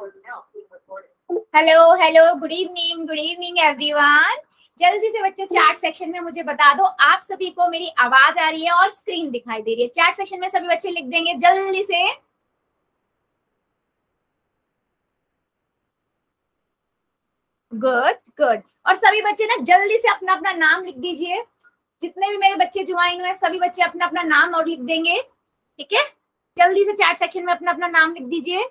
Hello hello, good evening everyone. जल्दी से बच्चों चैट सेक्शन में मुझे बता दो आप सभी को मेरी आवाज आ रही है और स्क्रीन दिखाई दे रही है। चैट सेक्शन में सभी बच्चे लिख देंगे जल्दी से। Good good. और सभी बच्चे ना जल्दी से अपना अपना नाम लिख दीजिए। जितने भी मेरे बच्चे ज्वाइन हुए सभी बच्चे अपना अपना नाम और लिख देंगे। ठीक है, जल्दी से चैट सेक्शन में अपना अपना नाम लिख दीजिए।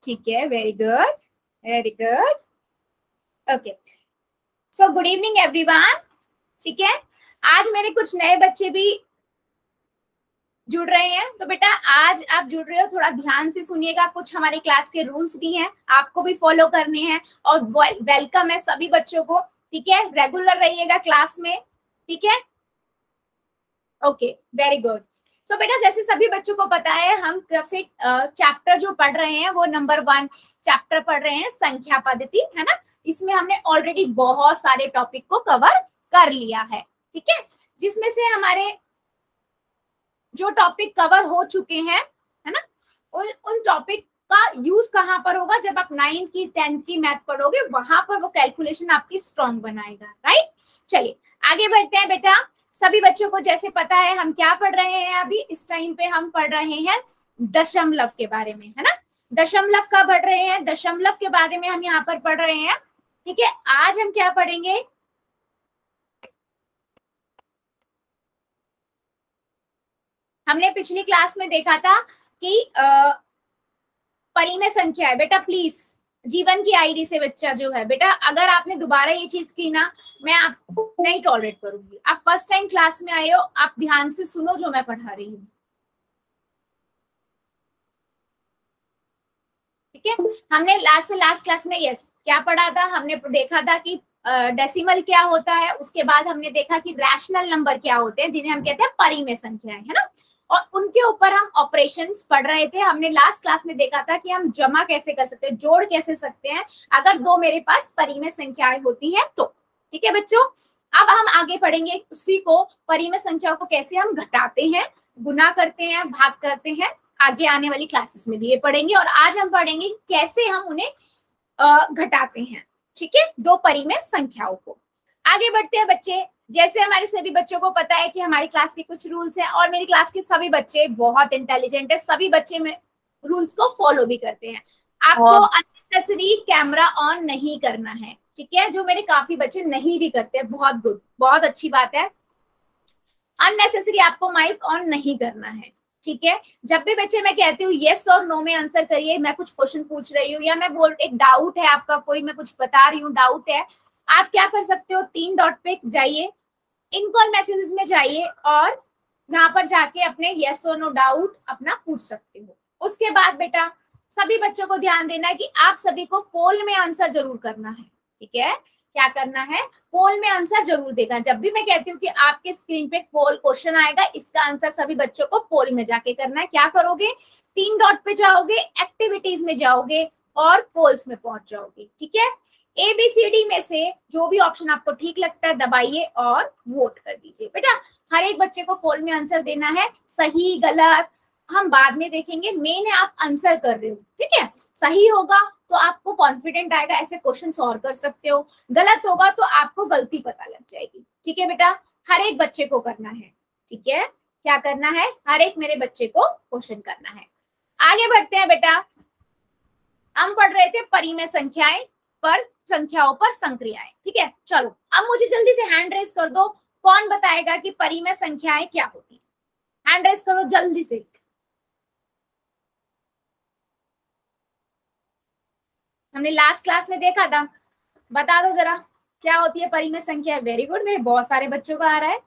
ठीक है, very good very good. Okay, so good evening everyone. ठीक है, आज मेरे कुछ नए बच्चे भी जुड़ रहे हैं, तो बेटा आज आप जुड़ रहे हो थोड़ा ध्यान से सुनिएगा। कुछ हमारे क्लास के रूल्स भी हैं, आपको भी फॉलो करने हैं। और वेलकम है सभी बच्चों को। ठीक है, रेगुलर रहिएगा क्लास में। ठीक है, ओके वेरी गुड। सो बेटा जैसे सभी बच्चों को पता है हम फिर चैप्टर जो पढ़ रहे हैं वो नंबर 1 चैप्टर पढ़ रहे हैं, संख्या पद्धति, है ना। इसमें हमने ऑलरेडी बहुत सारे टॉपिक को कवर कर लिया है। ठीक है, जिसमें से हमारे जो टॉपिक कवर हो चुके हैं, है ना, उन टॉपिक का यूज कहाँ पर होगा, जब आप 9th की 10th की मैथ पढ़ोगे वहां पर वो कैलकुलेशन आपकी स्ट्रॉन्ग बनाएगा। राइट, चलिए आगे बढ़ते हैं। बेटा सभी बच्चों को जैसे पता है हम क्या पढ़ रहे हैं, अभी इस टाइम पे हम पढ़ रहे हैं दशमलव के बारे में, है ना। दशमलव का पढ़ रहे हैं, दशमलव के बारे में हम यहाँ पर पढ़ रहे हैं। ठीक है, आज हम क्या पढ़ेंगे, हमने पिछली क्लास में देखा था कि परिमेय संख्या है। बेटा प्लीज जीवन की आईडी से बच्चा जो है, बेटा अगर आपने दोबारा ये चीज की ना मैं आपको नहीं टॉलरेट करूंगी। आप फर्स्ट टाइम क्लास में आए हो, आप ध्यान से सुनो जो मैं पढ़ा रही हूँ। ठीक है, हमने लास्ट क्लास में यस क्या पढ़ा था, हमने देखा था कि डेसिमल क्या होता है, उसके बाद हमने देखा कि रैशनल नंबर क्या होते हैं जिन्हें हम कहते हैं परिमेय संख्याएं, है ना। और उनके ऊपर हम ऑपरेशंस पढ़ रहे थे। हमने लास्ट क्लास में देखा था कि हम जमा कैसे कर सकते हैं, जोड़ कैसे सकते हैं अगर दो मेरे पास परिमेय संख्याएं होती हैं तो। ठीक है बच्चों, अब हम आगे पढ़ेंगे उसी को, परिमेय संख्या को कैसे हम घटाते हैं, गुना करते हैं, भाग करते हैं। आगे आने वाली क्लासेस में भी ये पढ़ेंगे। और आज हम पढ़ेंगे कैसे हम उन्हें घटाते हैं। ठीक है, दो परिमेय संख्याओं को। आगे बढ़ते हैं बच्चे। जैसे हमारे सभी बच्चों को पता है कि हमारी क्लास के कुछ रूल्स हैं, और मेरी क्लास के सभी बच्चे बहुत इंटेलिजेंट है, सभी बच्चे में रूल्स को फॉलो भी करते हैं। आपको अननेसेसरी कैमरा ऑन नहीं करना है। ठीक है, जो मेरे काफी बच्चे नहीं भी करते हैं, बहुत गुड, बहुत अच्छी बात है। अननेसेसरी आपको माइक ऑन नहीं करना है। ठीक है, जब भी बच्चे मैं कहती हूँ यस और नो में आंसर करिए, मैं कुछ क्वेश्चन पूछ रही हूँ या मैं बोल एक डाउट है आपका कोई, मैं कुछ बता रही हूँ डाउट है, आप क्या कर सकते हो, 3 डॉट पे जाइए, इन कॉल मैसेजेस में जाइए और वहां पर जाके अपने यस और नो डाउट अपना पूछ सकते हो। उसके बाद बेटा सभी बच्चों को ध्यान देना है कि आप सभी को पोल में आंसर जरूर करना है। ठीक है, क्या करना है, पोल में आंसर जरूर देगा। जब भी मैं कहती हूँ कि आपके स्क्रीन पे पोल क्वेश्चन आएगा, इसका आंसर सभी बच्चों को पोल में जाके करना है। क्या करोगे, 3 डॉट पे जाओगे, एक्टिविटीज में जाओगे और पोल्स में पहुंच जाओगे। ठीक है, ABCD में से जो भी ऑप्शन आपको ठीक लगता है दबाइए और वोट कर दीजिए। बेटा हर एक बच्चे को पोल में आंसर देना है, सही गलत हम बाद में देखेंगे, मेन है आप आंसर कर रहे हो। ठीक है, सही होगा तो आपको कॉन्फिडेंट आएगा, ऐसे क्वेश्चन सॉल्व कर सकते हो, गलत होगा तो आपको गलती पता लग जाएगी। ठीक है बेटा, हर एक बच्चे को करना है। ठीक है, क्या करना है, हर एक मेरे बच्चे को क्वेश्चन करना है। आगे बढ़ते हैं बेटा, हम पढ़ रहे थे परिमेय संख्याएं पर, संख्याओं पर संक्रियाएं। ठीक है, चलो अब मुझे जल्दी से हैंड रेस कर दो, कौन बताएगा कि परिमेय संख्याएं क्या होती है, हैंड रेस करो जल्दी से। हमने लास्ट क्लास में देखा था, बता दो जरा क्या होती है परिमेय संख्या। वेरी गुड, मेरे बहुत सारे बच्चों का आ रहा है।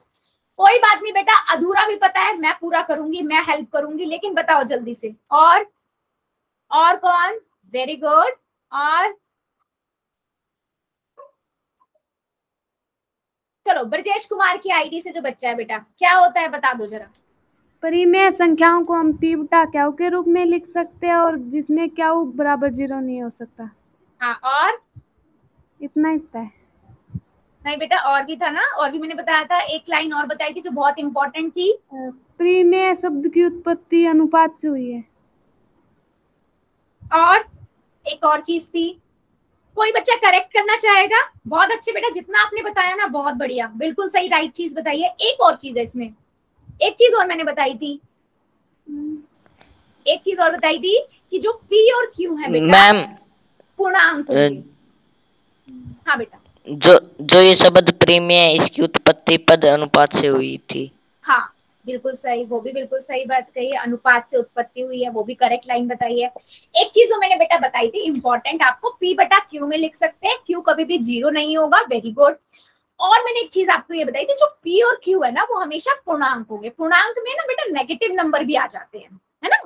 कोई बात नहीं बेटा, अधूरा भी पता है, मैं पूरा करूंगी, मैं हेल्प करूंगी, लेकिन बताओ जल्दी से। और कौन, वेरी गुड। और चलो ब्रजेश कुमार की आईडी से जो बच्चा है बेटा, क्या होता है बता दो जरा। परिमेय संख्याओं को हम तीव्रता क्याउ के रूप में लिख सकते हैं, और जिसमें क्याउ बराबर 0 नहीं हो सकता। हाँ, और इतना ही पता है। नहीं बेटा, और भी था ना, और भी मैंने बताया था, एक लाइन और बताई थी जो बहुत इंपॉर्टेंट थी। परिमेय शब्द की उत्पत्ति अनुपात से हुई है। और एक और चीज थी, कोई बच्चा करेक्ट करना चाहेगा? बहुत अच्छे बेटा, जितना आपने बताया ना बहुत बढ़िया, बिल्कुल सही राइट चीज बताई है। एक और चीज है इसमें, एक चीज और मैंने बताई थी, एक चीज और बताई थी कि जो पी और क्यू है बेटा मैम पूर्णांक होंगे। हाँ बेटा, जो जो ये शब्द प्रेमी है इसकी उत्पत्ति पद अनुपात से हुई थी। हाँ बिल्कुल सही, वो भी बिल्कुल सही बात कही है, अनुपात से उत्पत्ति हुई है, वो भी करेक्ट लाइन बताई है। एक चीज जो मैंने बेटा बताई थी इंपॉर्टेंट, आपको पी बटा क्यू में लिख सकते हैं, क्यू कभी भी जीरो नहीं होगा, वेरी गुड। और मैंने एक चीज आपको ये बताई थी, जो पी और क्यू है ना वो हमेशा पूर्णांक होंगे। पूर्णांक में ना बेटा नेगेटिव नंबर भी आ जाते हैं, है ना।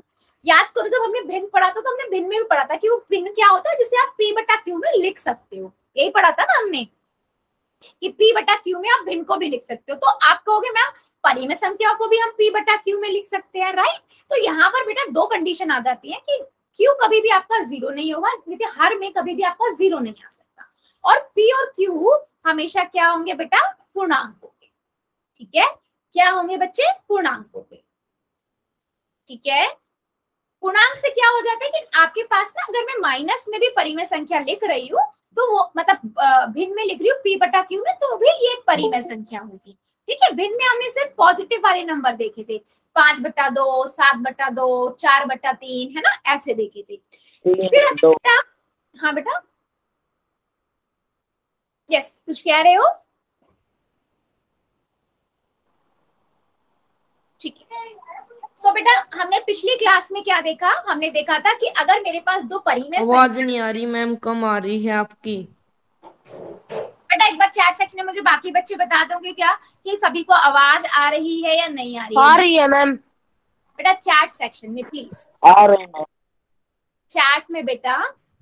याद करो जब हमने भिन्न पढ़ा था तो हमने भिन्न में भी पढ़ा था कि वो भिन्न क्या होता है जिसे आप पी बटा क्यू में लिख सकते हो, यही पढ़ा था ना हमने कि पी बटा क्यू में आप भिन्न को भी लिख सकते हो। तो आप कहोगे मैम परिमेय संख्याओं को भी हम पी बटा क्यू में लिख सकते हैं, राइट। तो यहाँ पर बेटा दो कंडीशन आ जाती है कि क्यू कभी भी आपका जीरो नहीं होगा, नहीं हर में कभी भी आपका जीरो नहीं आ सकता, और पी और क्यू हमेशा क्या होंगे बेटा, पूर्णांक होंगे। ठीक है, क्या होंगे बच्चे, पूर्णांक होंगे। ठीक है, पूर्णांक से क्या हो जाता है कि आपके पास ना अगर मैं माइनस में भी परिमेय संख्या लिख रही हूँ तो वो मतलब भिन्न में लिख रही हूँ पी बटा क्यू में, तो भी ये एक परिमेय संख्या होगी। ठीक है, भिन्न में हमने सिर्फ पॉजिटिव वाले नंबर देखे थे, 5/2, 7/2, 4/3, है ना, ऐसे देखे थे। फिर हमें बेटा, हाँ बेटा, यस कुछ कह रहे हो? ठीक है, सो बेटा हमने पिछली क्लास में क्या देखा, हमने देखा था कि अगर मेरे पास दो परिमेय, आवाज नहीं आ रही मैम, कम आ रही है आपकी। बेटा एक बार चैट सेक्शन में मुझे बाकी बच्चे बता दोगे क्या कि सभी को आवाज आ रही है या नहीं आ रही है? आ रही है मैम। बेटा चैट सेक्शन में प्लीज, आ रही है चैट में बेटा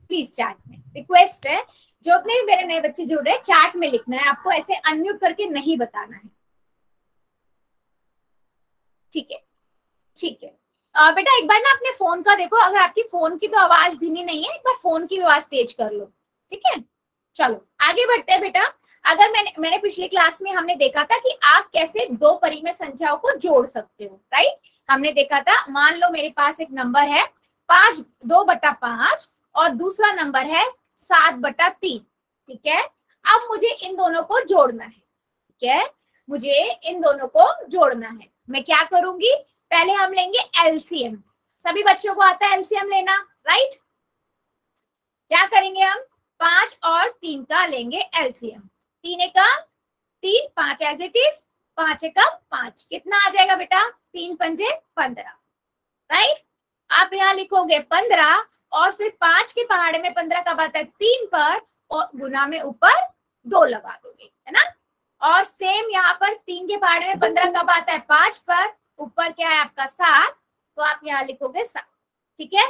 प्लीज, चैट में रिक्वेस्ट है, जो अपने भी मेरे नए बच्चे जुड़ रहे हैं चैट में लिखना है, आपको ऐसे अनम्यूट करके नहीं बताना है। ठीक है, ठीक है। बेटा एक बार ना अपने फोन का देखो, अगर आपकी फोन की तो आवाज धीमी नहीं है, एक बार फोन की आवाज तेज कर लो। ठीक है, चलो आगे बढ़ते हैं बेटा। अगर मैंने पिछली क्लास में हमने देखा था कि आप कैसे दो परिमेय संख्याओं को जोड़ सकते हो, राइट। हमने देखा था, मान लो मेरे पास एक नंबर है 2/5 और दूसरा नंबर है 7/3। ठीक है, अब मुझे इन दोनों को जोड़ना है। ठीक है, मुझे इन दोनों को जोड़ना है, मैं क्या करूंगी, पहले हम लेंगे एलसीएम। सभी बच्चों को आता है एलसीएम लेना, राइट। क्या करेंगे हम, 5 और 3 का लेंगे LCM. 3 Ekam 3, 5 as it is, 5 एकम 5, कितना आ जाएगा बेटा, 3 पंजे 15, राइट। आप यहाँ लिखोगे 15 और फिर 5 के पहाड़े में 15 कब आता है, 3 पर, और गुना में ऊपर 2 लगा दोगे, है ना। और सेम यहाँ पर 3 के पहाड़े में 15 कब आता है, 5 पर, ऊपर क्या है आपका 7, तो आप यहाँ लिखोगे 7। ठीक है,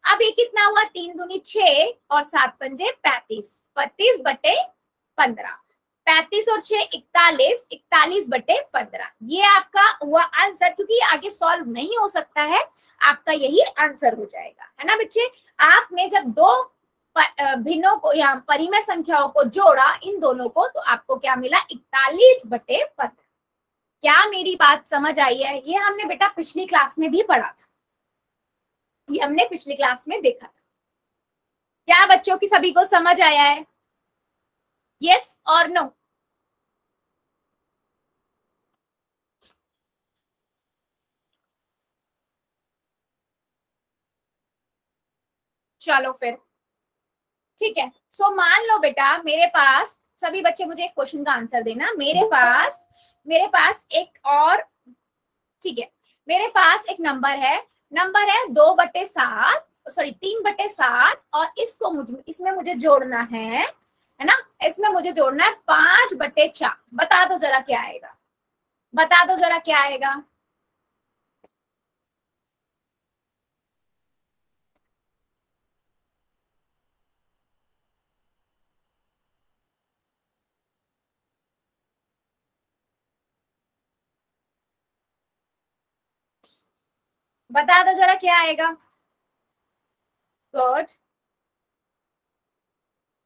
अब ये कितना हुआ, 3 दूनी 6 और 7 पंजे 35, 32/15, 35 और 6 41, 41/15, ये आपका हुआ आंसर। क्योंकि ये आगे सॉल्व नहीं हो सकता है, आपका यही आंसर हो जाएगा, है ना बच्चे। आपने जब दो भिन्नों को या परिमेय संख्याओं को जोड़ा इन दोनों को, तो आपको क्या मिला, 41/15। क्या मेरी बात समझ आई है? ये हमने बेटा पिछली क्लास में भी पढ़ा था, ये हमने पिछली क्लास में देखा था। क्या बच्चों की सभी को समझ आया है? यस और नो? चलो फिर ठीक है। सो मान लो बेटा मेरे पास, सभी बच्चे मुझे एक क्वेश्चन का आंसर देना, मेरे पास एक और, ठीक है, मेरे पास एक नंबर है 2/7, सॉरी 3/7, और इसमें मुझे जोड़ना है ना, इसमें मुझे जोड़ना है 5/4। बता दो जरा क्या आएगा, बता दो जरा क्या आएगा। बता दो जरा क्या आएगा। गुड,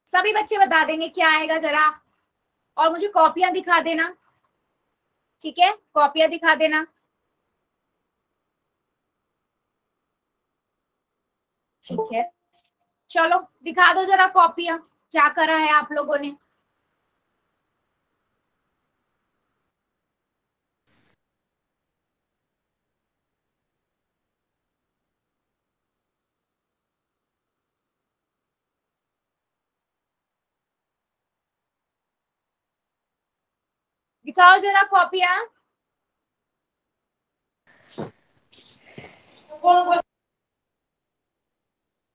सभी बच्चे बता देंगे क्या आएगा जरा। और मुझे कॉपियां दिखा देना, ठीक है, कॉपियां दिखा देना। ठीक है, चलो दिखा दो जरा कॉपियां, क्या करा है आप लोगों ने। दिखाओ जरा कॉपियां।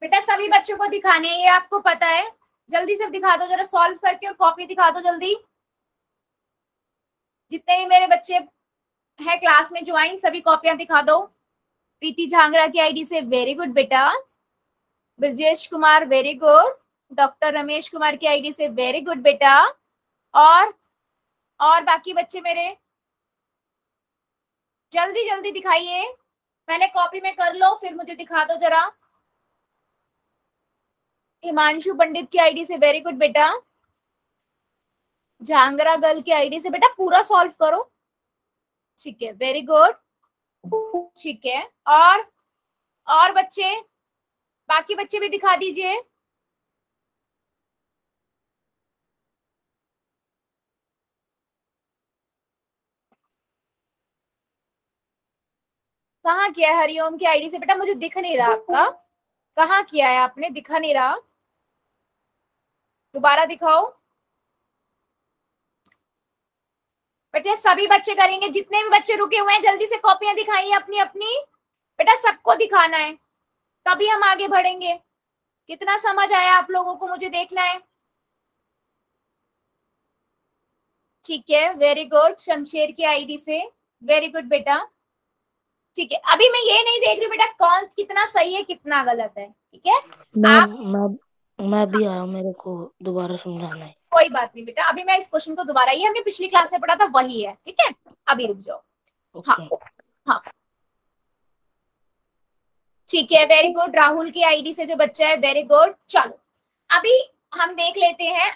बेटा सभी बच्चों को दिखाने हैं, ये आपको पता है। जल्दी से दिखा दो जरा सॉल्व करके, और कॉपी दिखा दो जल्दी। जितने भी मेरे बच्चे हैं क्लास में ज्वाइन, सभी कॉपियां दिखा दो। प्रीति झांगरा की आईडी से वेरी गुड बेटा। Brajesh Kumar very good. Doctor Ramesh Kumar की आईडी से वेरी गुड बेटा। और बाकी बच्चे मेरे जल्दी जल्दी दिखाइए, पहले कॉपी में कर लो फिर मुझे दिखा दो जरा। हिमांशु पंडित की आईडी से वेरी गुड बेटा। झांगरा गर्ल की आईडी से बेटा पूरा सॉल्व करो, ठीक है, वेरी गुड, ठीक है। और बच्चे, बाकी बच्चे भी दिखा दीजिए। कहाँ किया है हरिओम की आईडी से बेटा, मुझे दिख नहीं रहा आपका, कहाँ किया है आपने, दिखा नहीं रहा, दोबारा दिखाओ। बेटा सभी बच्चे करेंगे, जितने भी बच्चे रुके हुए हैं जल्दी से कॉपियां दिखाइए अपनी अपनी। बेटा सबको दिखाना है, तभी हम आगे बढ़ेंगे। कितना समझ आया आप लोगों को, मुझे देखना है। ठीक है, वेरी गुड। शमशेर की आईडी से वेरी गुड बेटा, ठीक है। अभी मैं ये नहीं देख रही बेटा कौन कितना सही है कितना गलत है, ठीक है। मैं भी आया, मेरे को दोबारा समझाना है। कोई बात नहीं बेटा, अभी मैं इस क्वेश्चन को दोबारा, ये हमने पिछली क्लास में पढ़ा था वही है, ठीक है, अभी रुक जाओ। हाँ हाँ ठीक है, वेरी गुड। राहुल की आईडी से जो बच्चा है वेरी गुड। चलो अभी हम देख लेते हैं,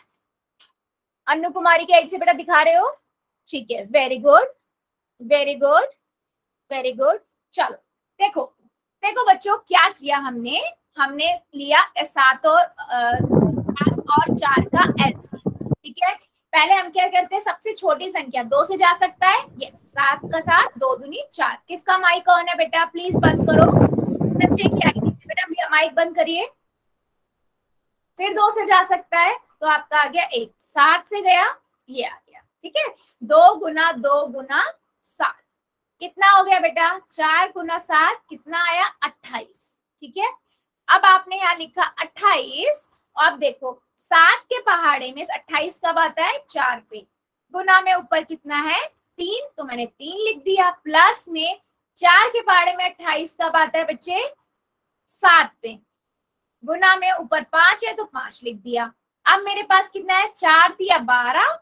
अन्नू कुमारी की आईडी से बेटा दिखा रहे हो, ठीक है, very good very good very good. चलो देखो देखो बच्चों क्या किया हमने, हमने लिया 7 और 4 का एलसीएम, ठीक है। पहले हम क्या करते हैं, सबसे छोटी संख्या 2 से जा सकता है, यस, 7 का 7, 2 दूनी 4। किसका माइक ऑन है बेटा, प्लीज बंद करो। बच्चे की आईडी से बेटा माइक बंद करिए। फिर 2 से जा सकता है, तो आपका आ गया 1, 7 से गया, ये आ गया, ठीक है। 2 गुना 2 गुना 7 कितना हो गया बेटा, 4 गुना 7 कितना आया, 28, ठीक है। अब आपने यहाँ लिखा 28, और अब देखो 7 के पहाड़े में 28 कब आता है, 4 पे। गुना में ऊपर कितना है, 3, तो मैंने 3 लिख दिया। प्लस में 4 के पहाड़े में 28 कब आता है बच्चे, 7 पे। गुना में ऊपर 5 है तो 5 लिख दिया। अब मेरे पास कितना है, 4 दिया 12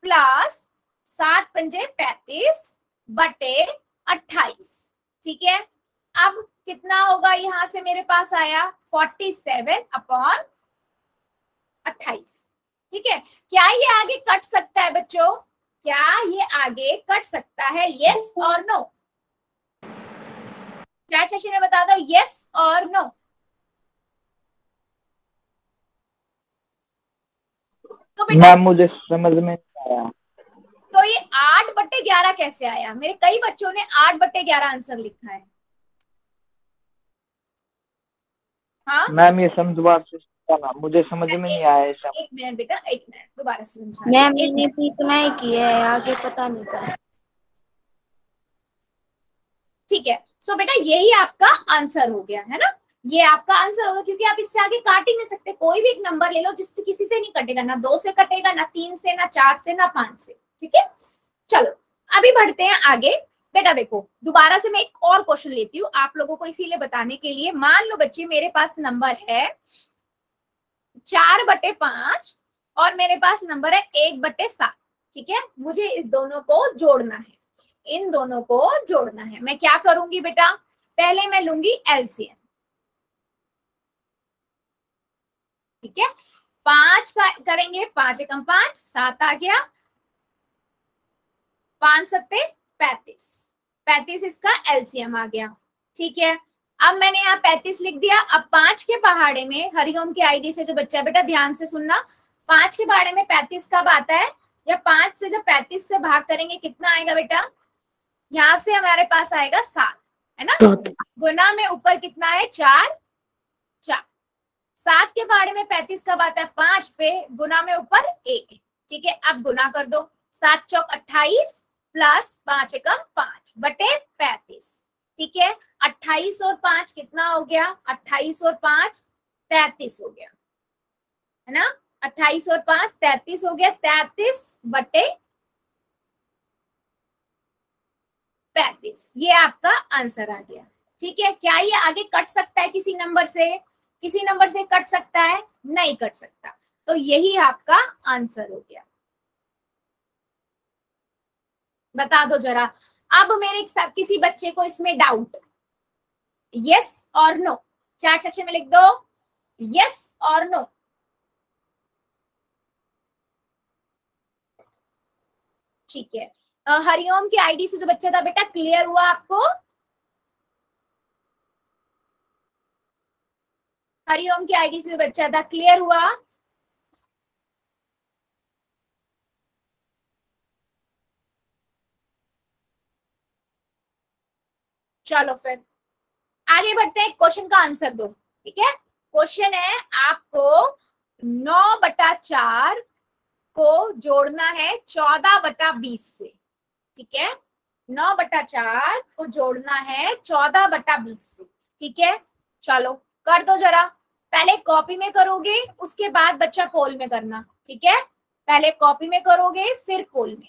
प्लस 7 पंजे 35 बटे 28, ठीक है। अब कितना होगा, यहां से मेरे पास आया 47 अपॉन 28, ठीक है। क्या ये आगे कट सकता है बच्चों, क्या ये आगे कट सकता है, यस और नो, चैट सेक्शन में बता दो यस और नो। तो बेटा मुझे समझ में नहीं आया, तो ये 8/11 कैसे आया, मेरे कई बच्चों ने 8/11 आंसर लिखा है। हाँ मैम ये समझवा ना, मुझे समझ में नहीं आया ये सब। एक मिनट बेटा, एक मिनट दोबारा से समझा। मैम मैंने तो इतना ही किया है, आगे पता नहीं था। ठीक है, सो बेटा यही आपका आंसर हो गया है ना, ये आपका आंसर होगा, क्योंकि आप इससे आगे काट ही नहीं सकते। कोई भी एक नंबर ले लो जिससे किसी से नहीं कटेगा, ना 2 से कटेगा, ना 3 से, ना 4 से, ना 5 से, ठीक है। चलो अभी बढ़ते हैं आगे। बेटा देखो दोबारा से मैं एक और क्वेश्चन लेती हूँ आप लोगों को इसीलिए बताने के लिए। मान लो बच्चे मेरे पास नंबर है 4/5 और मेरे पास नंबर है 1/7, ठीक है। मुझे इस दोनों को जोड़ना है, इन दोनों को जोड़ना है। मैं क्या करूंगी बेटा, पहले मैं लूंगी एलसीएम, ठीक है। 5 का करेंगे, 5 एकम 5, 7 आ गया, 5 सत्ते 35, 35 इसका एलसीएम आ गया। ठीक है, अब मैंने यहाँ 35 लिख दिया। अब 5 के पहाड़े में हरिओम के आईडी से जो बच्चा, बेटा ध्यान से सुनना, 5 के पहाड़े में 35 कब आता है? या 5 से जब 35 से भाग करेंगे कितना आएगा बेटा? यहाँ से हमारे पास आएगा 7, है ना। गुना में ऊपर कितना है? 4, 4। 7 के पहाड़े में 35 कब आता है? 5 पे, गुना में ऊपर 1 है। ठीक है, अब गुना कर दो। 7 चौक 28 प्लस 5 एकम 5 बटे 35। ठीक है, 28 और 5 कितना हो गया? 28 और 5 33 हो गया, है ना। 28 और 5 33 हो गया, 33 बटे 35, ये आपका आंसर आ गया। ठीक है, क्या ये आगे कट सकता है किसी नंबर से? किसी नंबर से कट सकता है? नहीं कट सकता, तो यही आपका आंसर हो गया। बता दो जरा। अब मेरे किसी बच्चे को इसमें डाउट, यस और नो, चैट सेक्शन में लिख दो यस और नो। ठीक है, हरिओम की आईडी से जो बच्चा था बेटा, क्लियर हुआ आपको? हरिओम की आईडी से जो बच्चा था, क्लियर हुआ? चलो फिर आगे बढ़ते हैं, क्वेश्चन का आंसर दो। ठीक है, क्वेश्चन है आपको 9/4 को जोड़ना है 14/20 से। ठीक है, 9/4 को जोड़ना है 14/20 से। ठीक है, चलो कर दो जरा। पहले कॉपी में करोगे, उसके बाद बच्चा पोल में करना। ठीक है, पहले कॉपी में करोगे फिर पोल में।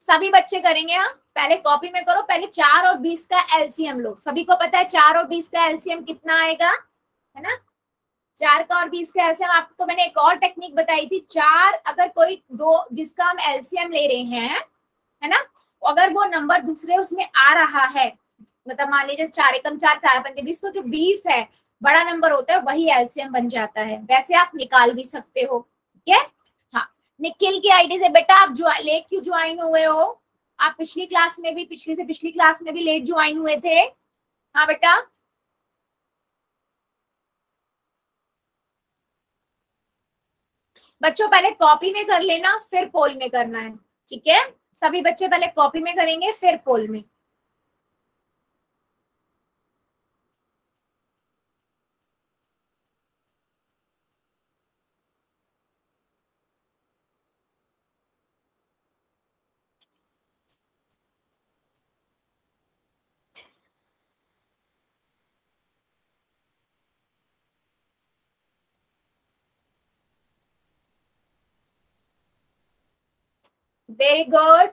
सभी बच्चे करेंगे। हाँ, पहले कॉपी में करो। पहले 4 और 20 का एलसीएम लो। सभी को पता है 4 और 20 का एलसीएम कितना आएगा, है ना। 4 का और 20 का एलसीएम, आपको मैंने एक और टेक्निक बताई थी। 4 अगर कोई दो जिसका हम एलसीएम ले रहे हैं, है ना, अगर वो नंबर दूसरे उसमें आ रहा है, मतलब मान लीजिए 4 एकम 4, 4 पंजे 20, तो जो 20 है बड़ा नंबर होता है, वही एलसीएम बन जाता है। वैसे आप निकाल भी सकते हो। ठीक है, निखिल की आईडी से बेटा आप जो लेट क्यों ज्वाइन हुए हो? आप पिछली क्लास में भी, पिछली से पिछली क्लास में भी लेट ज्वाइन हुए थे। हाँ बेटा, बच्चों पहले कॉपी में कर लेना, फिर पोल में करना है। ठीक है, सभी बच्चे पहले कॉपी में करेंगे फिर पोल में। वेरी गुड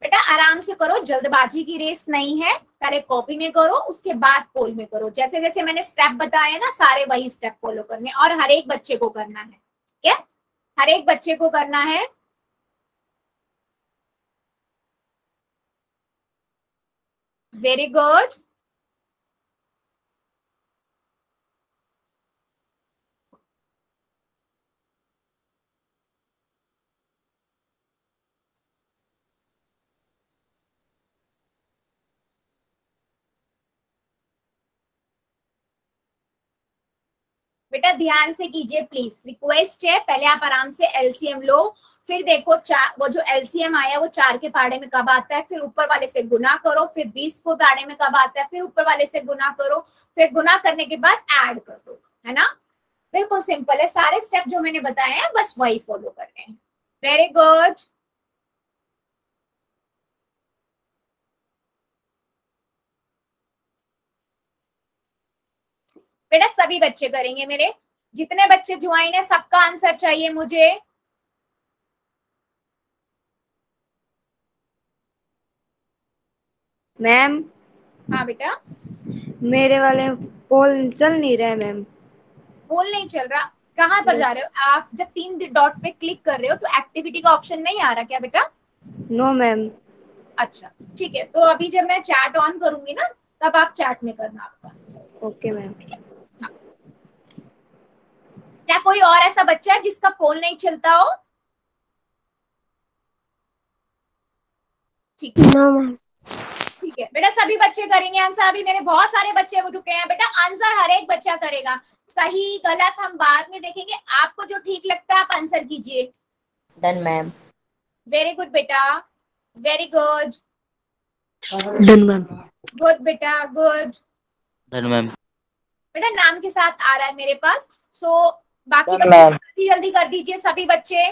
बेटा, आराम से करो, जल्दबाजी की रेस नहीं है। पहले कॉपी में करो, उसके बाद पोल में करो। जैसे जैसे मैंने स्टेप बताए ना, सारे वही स्टेप फॉलो करने, और हर एक बच्चे को करना है। ठीक है, हर एक बच्चे को करना है। वेरी गुड, बेटा ध्यान से कीजिए प्लीज, रिक्वेस्ट है। पहले आप आराम से एलसीएम लो, फिर देखो वो जो एलसीएम आया वो 4 के पहाड़े में कब आता है, फिर ऊपर वाले से गुना करो, फिर 20 को पहाड़े में कब आता है, फिर ऊपर वाले से गुना करो, फिर गुना करने के बाद ऐड कर दो, है ना। बिल्कुल सिंपल है, सारे स्टेप जो मैंने बताए हैं बस वही फॉलो करने हैं। वेरी गुड, बेटा सभी बच्चे करेंगे मेरे, जितने बच्चे ज्वाइन है सबका आंसर चाहिए मुझे। मैम हाँ बेटा, मेरे वाले पोल चल नहीं रहे मैम। पोल नहीं चल रहा? कहाँ पर जा रहे हो आप? जब 3 डॉट पे क्लिक कर रहे हो तो एक्टिविटी का ऑप्शन नहीं आ रहा क्या बेटा? No ma'am. अच्छा ठीक है, तो अभी जब मैं चैट ऑन करूंगी ना तब आप चैट में करना आपका आंसर। Okay ma'am. हाँ। क्या कोई और ऐसा बच्चा है जिसका फोन नहीं चलता हो? ठीक है नो मैम। ठीक है बेटा, सभी बच्चे करेंगे आंसर। अभी मेरे बहुत सारे बच्चे हो चुके हैं बेटा, आंसर हर एक बच्चा करेगा। सही गलत हम बाद में देखेंगे, आपको जो ठीक लगता है आप आंसर कीजिए। Done ma'am. वेरी गुड बेटा, very good, done ma'am. Good बेटा गुड। Done ma'am. बेटा नाम के साथ आ रहा है मेरे पास, सो बाकी डन बच्चे मैम। जल्दी जल्दी कर दीजिए। सभी बच्चे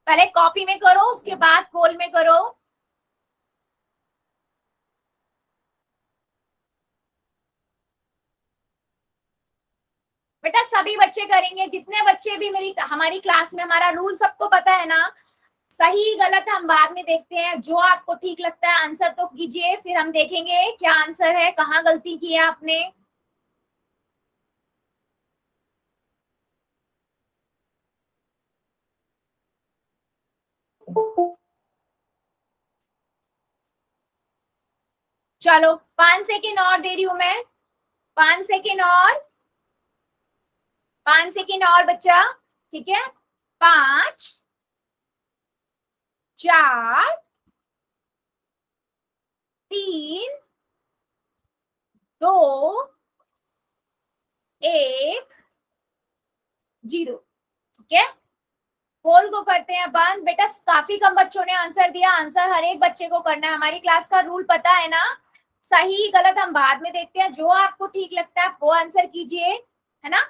पहले कॉपी में करो, उसके बाद पोल में करो। बेटा सभी बच्चे करेंगे, जितने बच्चे भी मेरी हमारी क्लास में, हमारा रूल सबको पता है ना। सही गलत हम बाद में देखते हैं, जो आपको ठीक लगता है आंसर तो कीजिए, फिर हम देखेंगे क्या आंसर है, कहाँ गलती की है आपने। चलो 5 सेकेंड और दे रही हूं मैं, 5 सेकेंड और, 5 सेकेंड और बच्चा, ठीक है। 5 4 3 2 1 0, ठीक है। पोल को करते हैं बंद। बेटा काफी कम बच्चों ने आंसर दिया, आंसर हर एक बच्चे को करना है। हमारी क्लास का रूल पता है ना, सही गलत हम बाद में देखते हैं, जो आपको ठीक लगता है वो आंसर कीजिए, है ना।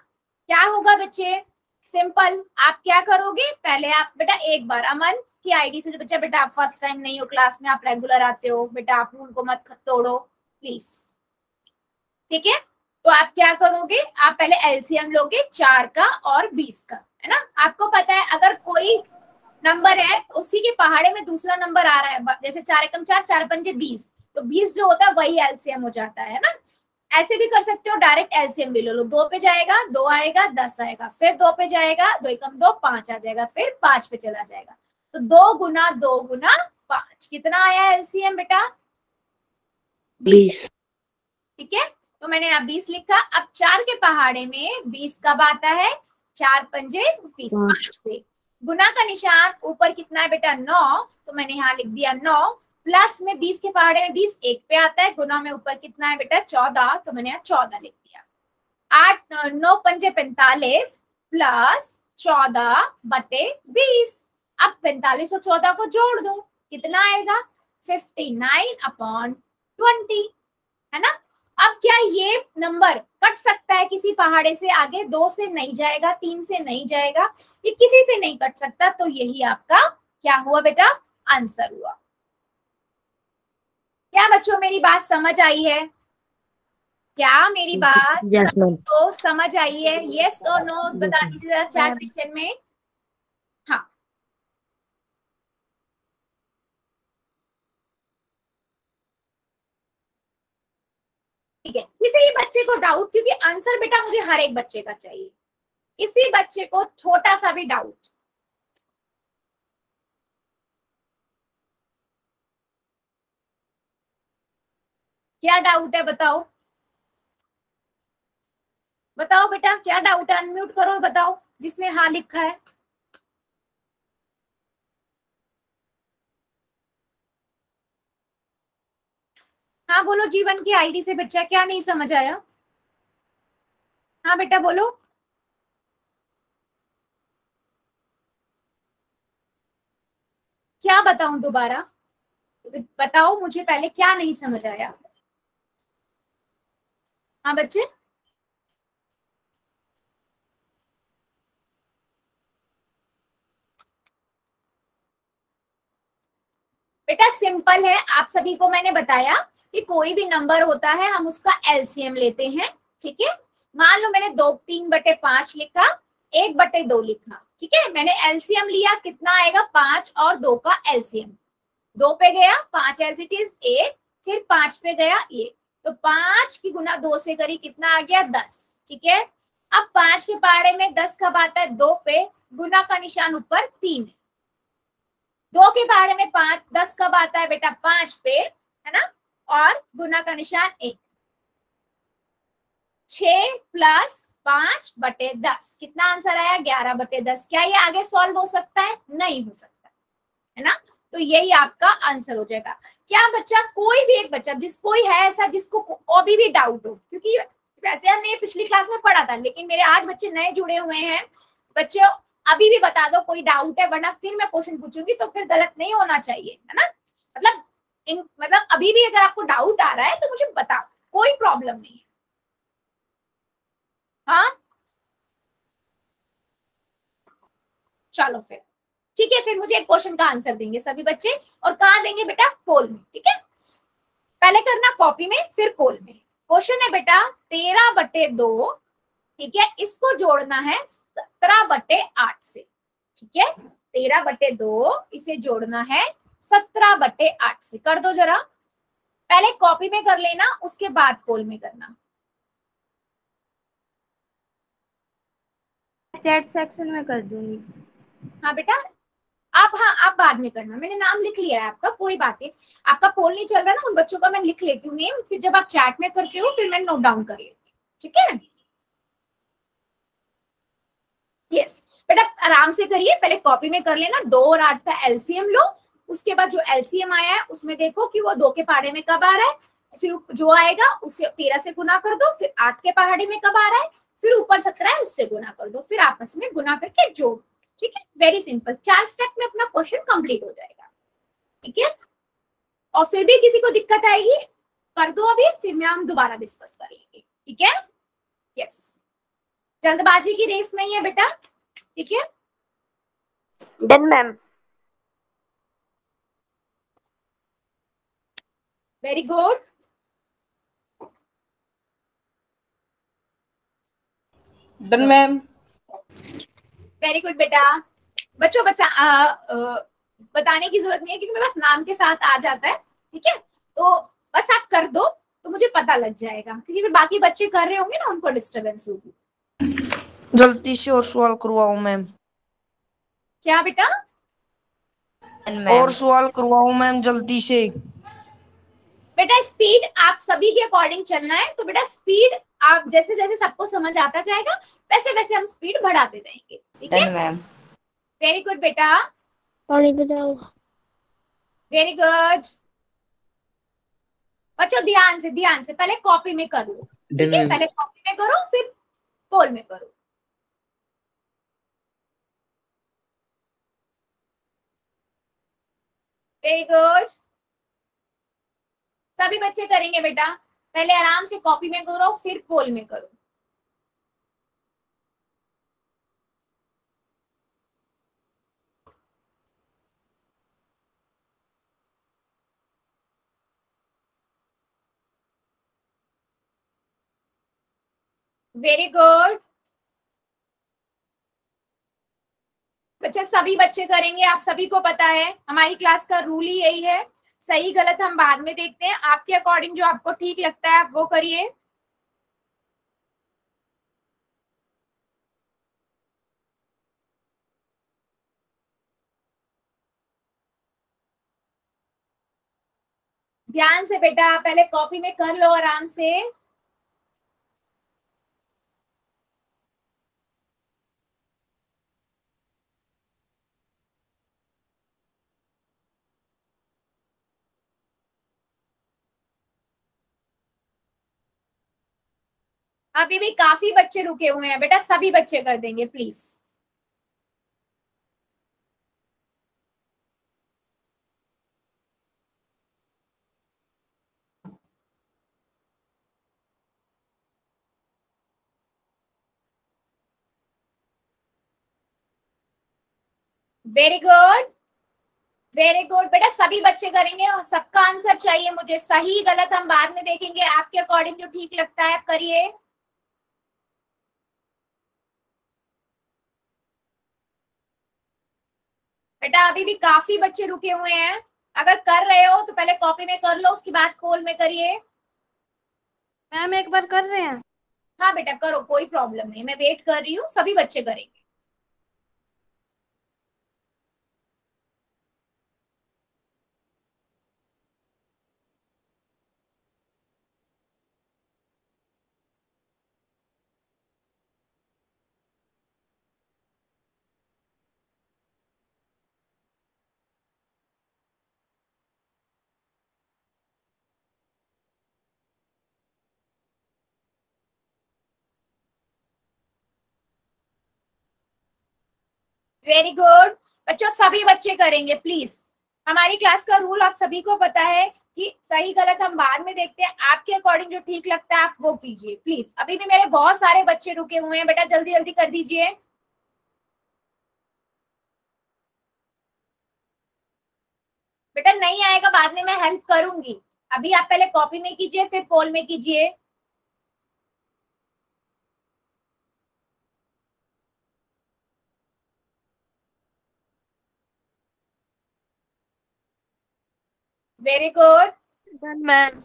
क्या होगा बच्चे, सिंपल। आप क्या करोगे, पहले आप बेटा एक बार अमन की आईडी से, जो बच्चा बेटा आप फर्स्ट टाइम नहीं हो क्लास में, आप रेगुलर आते हो, बेटा आप रूल को मत तोड़ो प्लीज, ठीक है। तो आप क्या करोगे, आप पहले एलसीएम लोगे 4 का और 20 का, है ना। आपको पता है अगर कोई नंबर है उसी के पहाड़े में दूसरा नंबर आ रहा है, जैसे 4 एकम 4 4 पंजे 20, तो 20 जो होता है वही एलसीएम हो जाता है ना। ऐसे भी कर सकते हो, डायरेक्ट एलसीएम भी ले लो। 2 पे जाएगा 2 आएगा 10 आएगा, फिर 2 पे जाएगा 2 एकम 2 5 आ जाएगा, फिर 5 पे चला जाएगा। तो 2 गुना 2 गुना 5 कितना आया एलसीएम बेटा, 20, ठीक है। तो मैंने यहाँ 20 लिखा। अब 4 के पहाड़े में 20 कब आता है, 4 पंजे 20, 5 पे गुना का निशान ऊपर कितना है बेटा 9, तो मैंने यहाँ लिख दिया 9, प्लस में 20 के पहाड़े में 20 1 पे आता है, गुना में ऊपर कितना है बेटा 14, तो मैंने यहाँ 14 लिख दिया। 8 9 पंजे 45 प्लस 14 बटे 20। अब 45 और 14 को जोड़ दो, कितना आएगा 59/20, है ना। अब क्या ये नंबर कट सकता है किसी पहाड़े से आगे, 2 से नहीं जाएगा, 3 से नहीं जाएगा, ये किसी से नहीं कट सकता, तो यही आपका क्या हुआ बेटा, आंसर हुआ। क्या बच्चों मेरी बात समझ आई है, क्या मेरी बात तो समझ आई है, यस और नो बता दीजिए जरा चैट सेक्शन में। हाँ ठीक है, किसी बच्चे को डाउट, क्योंकि आंसर बेटा मुझे हर एक बच्चे का चाहिए, किसी बच्चे को छोटा सा भी डाउट, क्या डाउट है बताओ, बताओ बेटा क्या डाउट है, अनम्यूट करो और बताओ जिसने हाँ लिखा है। हाँ बोलो, जीवन की आईडी से बच्चा क्या नहीं समझ आया, हाँ बेटा बोलो। क्या बताऊं दोबारा, बताओ मुझे पहले क्या नहीं समझ आया। हाँ बच्चे, बेटा सिंपल है, आप सभी को मैंने बताया कि कोई भी नंबर होता है हम उसका एलसीएम लेते हैं, ठीक है। मान लो मैंने 3/5 लिखा, 1/2 लिखा, ठीक है। मैंने एलसीएम लिया, कितना आएगा 5 और 2 का एलसीएम, 2 पे गया 5 एज इट इज 1, फिर 5 पे गया ये, तो 5 की गुना 2 से करी कितना आ गया 10, ठीक है। अब 5 के पहाड़े में 10 कब आता है 2 पे, गुना का निशान ऊपर 3 है, 2 के पहाड़े में 5, 10 कब आता है बेटा? 5 पे, है ना, और गुना का निशान 1। 6 + 5/10 कितना आंसर आया? 11/10। क्या ये आगे सॉल्व हो सकता है? नहीं हो सकता, है ना। तो यही आपका आंसर हो जाएगा। क्या बच्चा, कोई भी एक बच्चा जिसको ही है ऐसा जिसको अभी भी डाउट हो, क्योंकि वैसे हमने पिछली क्लास में पढ़ा था, लेकिन मेरे आज बच्चे नए जुड़े हुए हैं। बच्चे अभी भी बता दो कोई डाउट है, वरना फिर मैं क्वेश्चन पूछूंगी तो फिर गलत नहीं होना चाहिए, है ना। मतलब अभी भी अगर आपको डाउट आ रहा है तो मुझे बताओ, कोई प्रॉब्लम नहीं है। हाँ चलो फिर ठीक है, फिर मुझे एक क्वेश्चन का आंसर देंगे सभी बच्चे, और कहाँ देंगे बेटा? पोल में, ठीक है। पहले करना कॉपी में, फिर पोल में। क्वेश्चन है बेटा 13/2, ठीक है, इसको जोड़ना है 17/8 से, ठीक है। 13/2 इसे जोड़ना है 17/8 से। कर दो जरा, पहले कॉपी में कर लेना, उसके बाद पोल में करना। चैट सेक्शन में कर दूंगी। हाँ बेटा, आप बाद में करना, मैंने नाम लिख लिया है आपका, कोई बात नहीं। आपका पोल नहीं चल रहा ना, उन बच्चों का मैं लिख लेती हूँ नेम, फिर जब आप चैट में करते हो फिर मैं नोट डाउन कर लेती हूँ, ठीक है। यस बेटा, आराम से करिए, पहले कॉपी में कर लेना। 2 और 8 का एलसीएम लो, उसके बाद जो एलसीएम आया है उसमें देखो कि वो 2 के पहाड़े में कब आ रहा है, फिर जो आएगा उसे 13 से गुना कर दो, फिर 8 के पहाड़े में कब आ रहा है, फिर ऊपर 17 है उससे गुना कर दो, फिर आपस में गुना करके जोड़, ठीक है। वेरी सिंपल, 4 स्टेप में अपना क्वेश्चन कंप्लीट हो जाएगा, ठीक है। और फिर भी किसी को दिक्कत आएगी कर दो अभी, फिर में हम दोबारा डिस्कस कर लेंगे, ठीक है। यस, जल्दबाजी की रेस नहीं है बेटा, ठीक है। Done ma'am. Very good, done ma'am. Very good बेटा। बच्चों बताने की जरूरत नहीं है, क्योंकि मेरे पास नाम के साथ आ जाता है, ठीक है। तो बस आप कर दो तो मुझे पता लग जाएगा, क्योंकि फिर बाकी बच्चे कर रहे होंगे ना, उनको डिस्टरबेंस होगी। जल्दी से और सवाल करवाओ मैम। क्या बेटा? और सवाल करवाओ मैम जल्दी से। बेटा स्पीड आप सभी के अकॉर्डिंग चलना है, तो बेटा स्पीड आप जैसे जैसे सबको समझ आता जाएगा वैसे वैसे हम स्पीड बढ़ाते जाएंगे, ठीक है मैम। वेरी गुड बेटा, पानी बताओ। वेरी गुड बच्चों, ध्यान से पहले कॉपी में कर लो, ठीक है। पहले कॉपी में करो, फिर पोल में करो। वेरी गुड, सभी बच्चे करेंगे बेटा। पहले आराम से कॉपी में करो, फिर पोल में करो। वेरी गुड बच्चे, सभी बच्चे करेंगे, आप सभी को पता है हमारी क्लास का रूल ही यही है। सही गलत हम बाद में देखते हैं, आपके अकॉर्डिंग जो आपको ठीक लगता है आप वो करिए। ध्यान से बेटा, पहले कॉपी में कर लो आराम से। अभी भी काफी बच्चे रुके हुए हैं बेटा, सभी बच्चे कर देंगे please. Very good, very good बेटा, सभी बच्चे करेंगे और सबका आंसर चाहिए मुझे। सही गलत हम बाद में देखेंगे, आपके अकॉर्डिंग जो ठीक लगता है आप करिए। बेटा अभी भी काफी बच्चे रुके हुए हैं, अगर कर रहे हो तो पहले कॉपी में कर लो, उसके बाद पोल में करिए। मैम एक बार कर रहे हैं। हाँ बेटा करो, कोई प्रॉब्लम नहीं, मैं वेट कर रही हूँ, सभी बच्चे करेंगे। वेरी गुड बच्चों, सभी बच्चे करेंगे प्लीज। हमारी क्लास का रूल आप सभी को पता है कि सही गलत हम बाद में देखते हैं, आपके अकॉर्डिंग जो ठीक लगता है आप वो कीजिए प्लीज। अभी भी मेरे बहुत सारे बच्चे रुके हुए हैं, बेटा जल्दी जल्दी कर दीजिए। बेटा नहीं आएगा बाद में मैं हेल्प करूंगी, अभी आप पहले कॉपी में कीजिए फिर पोल में कीजिए। Very good ma'am.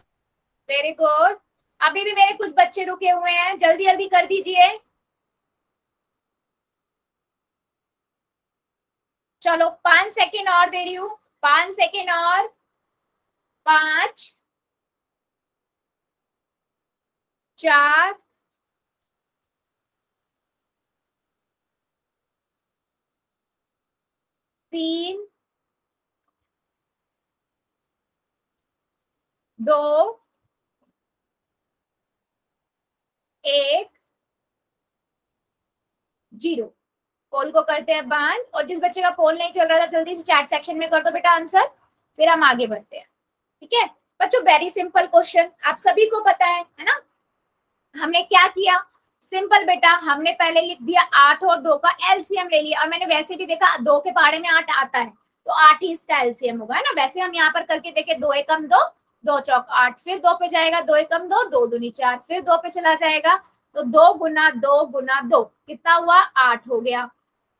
Very good. अभी भी मेरे कुछ बच्चे रुके हुए हैं, जल्दी जल्दी कर दीजिए। चलो 5 सेकेंड और दे रही हूँ, 5 सेकेंड और। 5 4 3 2 1 0। पोल को करते हैं बंद, और जिस बच्चे का पोल नहीं चल रहा था जल्दी से चैट सेक्शन में कर दो बेटा आंसर, फिर हम आगे बढ़ते हैं। ठीक है बच्चों, वेरी सिंपल क्वेश्चन, आप सभी को पता है ना। हमने क्या किया, सिंपल बेटा, हमने पहले लिख दिया 8 और 2 का एलसीएम ले लिया, और मैंने वैसे भी देखा 2 के पहाड़े में 8 आता है तो 8 ही इसका एलसीएम होगा, है ना। वैसे हम यहाँ पर करके देखे 2 एकम 2, 2 चौक 8, फिर 2 पे जाएगा 2 एकम 2, 2 दूनी 4, फिर 2 पे चला जाएगा तो 2 गुना 2 गुना 2 कितना हुआ 8 हो गया,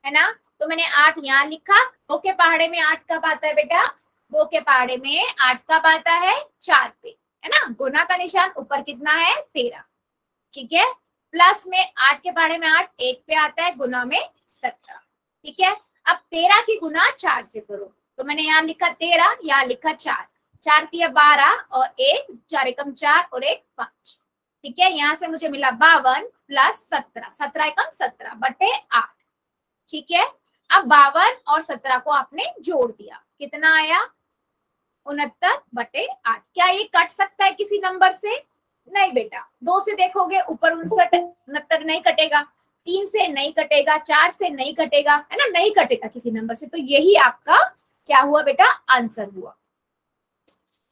है ना। तो मैंने 8 यहाँ लिखा। 2 के पहाड़े में 8 कब आता है बेटा, 2 के पहाड़े में 8 कब आता है 4 पे, है ना। गुना का निशान ऊपर कितना है 13, ठीक है। प्लस में 8 के पहाड़े में 8 1 पे आता है, गुना में 17, ठीक है। अब 13 की गुना 4 से करो, तो मैंने यहाँ लिखा 13, यहाँ लिखा 4, 4 तिया 12 और 1 4 एकम 4 और 1 5, ठीक है। यहाँ से मुझे मिला 52 प्लस 17, 17 एकम 17 बटे 8, ठीक है। अब 52 और 17 को आपने जोड़ दिया, कितना आया 69 बटे 8। क्या ये कट सकता है किसी नंबर से, नहीं बेटा। 2 से देखोगे ऊपर 69 नहीं कटेगा, 3 से नहीं कटेगा, 4 से नहीं कटेगा, है ना, नहीं कटेगा किसी नंबर से। तो यही आपका क्या हुआ बेटा आंसर हुआ।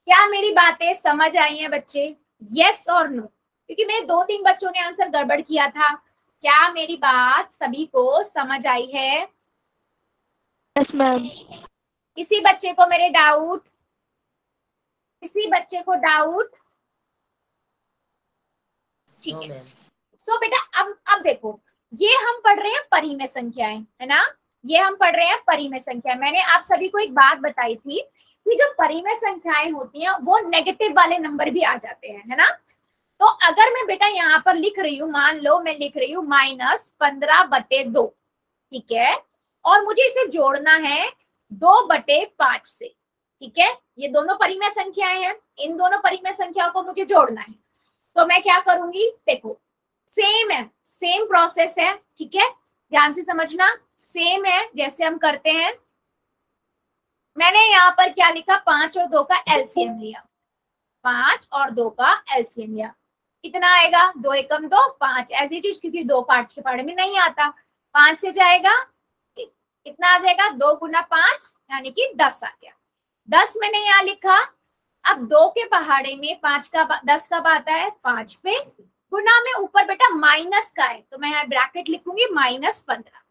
क्या मेरी बातें समझ आई हैं बच्चे, यस और नो, क्योंकि मेरे 2-3 बच्चों ने आंसर गड़बड़ किया था। क्या मेरी बात सभी को समझ आई है? Yes ma'am. किसी बच्चे को मेरे डाउट, किसी बच्चे को डाउट? ठीक है। सो बेटा अब देखो, ये हम पढ़ रहे हैं परिमेय संख्याएं, है ना, ये हम पढ़ रहे हैं परिमेय संख्या। मैंने आप सभी को एक बात बताई थी कि जो परिमेय संख्याएं होती हैं वो नेगेटिव वाले नंबर भी आ जाते हैं, है ना। तो अगर मैं बेटा यहाँ पर लिख रही हूँ, मान लो मैं लिख रही हूँ -15 बटे 2, ठीक है, और मुझे इसे जोड़ना है 2 बटे 5 से, ठीक है। ये दोनों परिमेय संख्याएं हैं, इन दोनों परिमेय संख्याओं को मुझे जोड़ना है। तो मैं क्या करूंगी, देखो सेम है, सेम प्रोसेस है, ठीक है, ध्यान से समझना, सेम है जैसे हम करते हैं। मैंने यहाँ पर क्या लिखा, 5 और 2 का एलसीएम लिया, 5 और 2 का एलसीएम लिया, कितना आएगा 2 एकम 2 5 एज इट इज, क्योंकि 2 5 के पहाड़े में नहीं आता, 5 से जाएगा कितना आ जाएगा 2 गुना 5 यानी कि 10 आ गया। 10 मैंने यहाँ लिखा। अब 2 के पहाड़े में 5 का 10 कब आता है 5 पे, गुना में ऊपर बेटा माइनस का है तो मैं यहाँ ब्रैकेट लिखूंगी -15,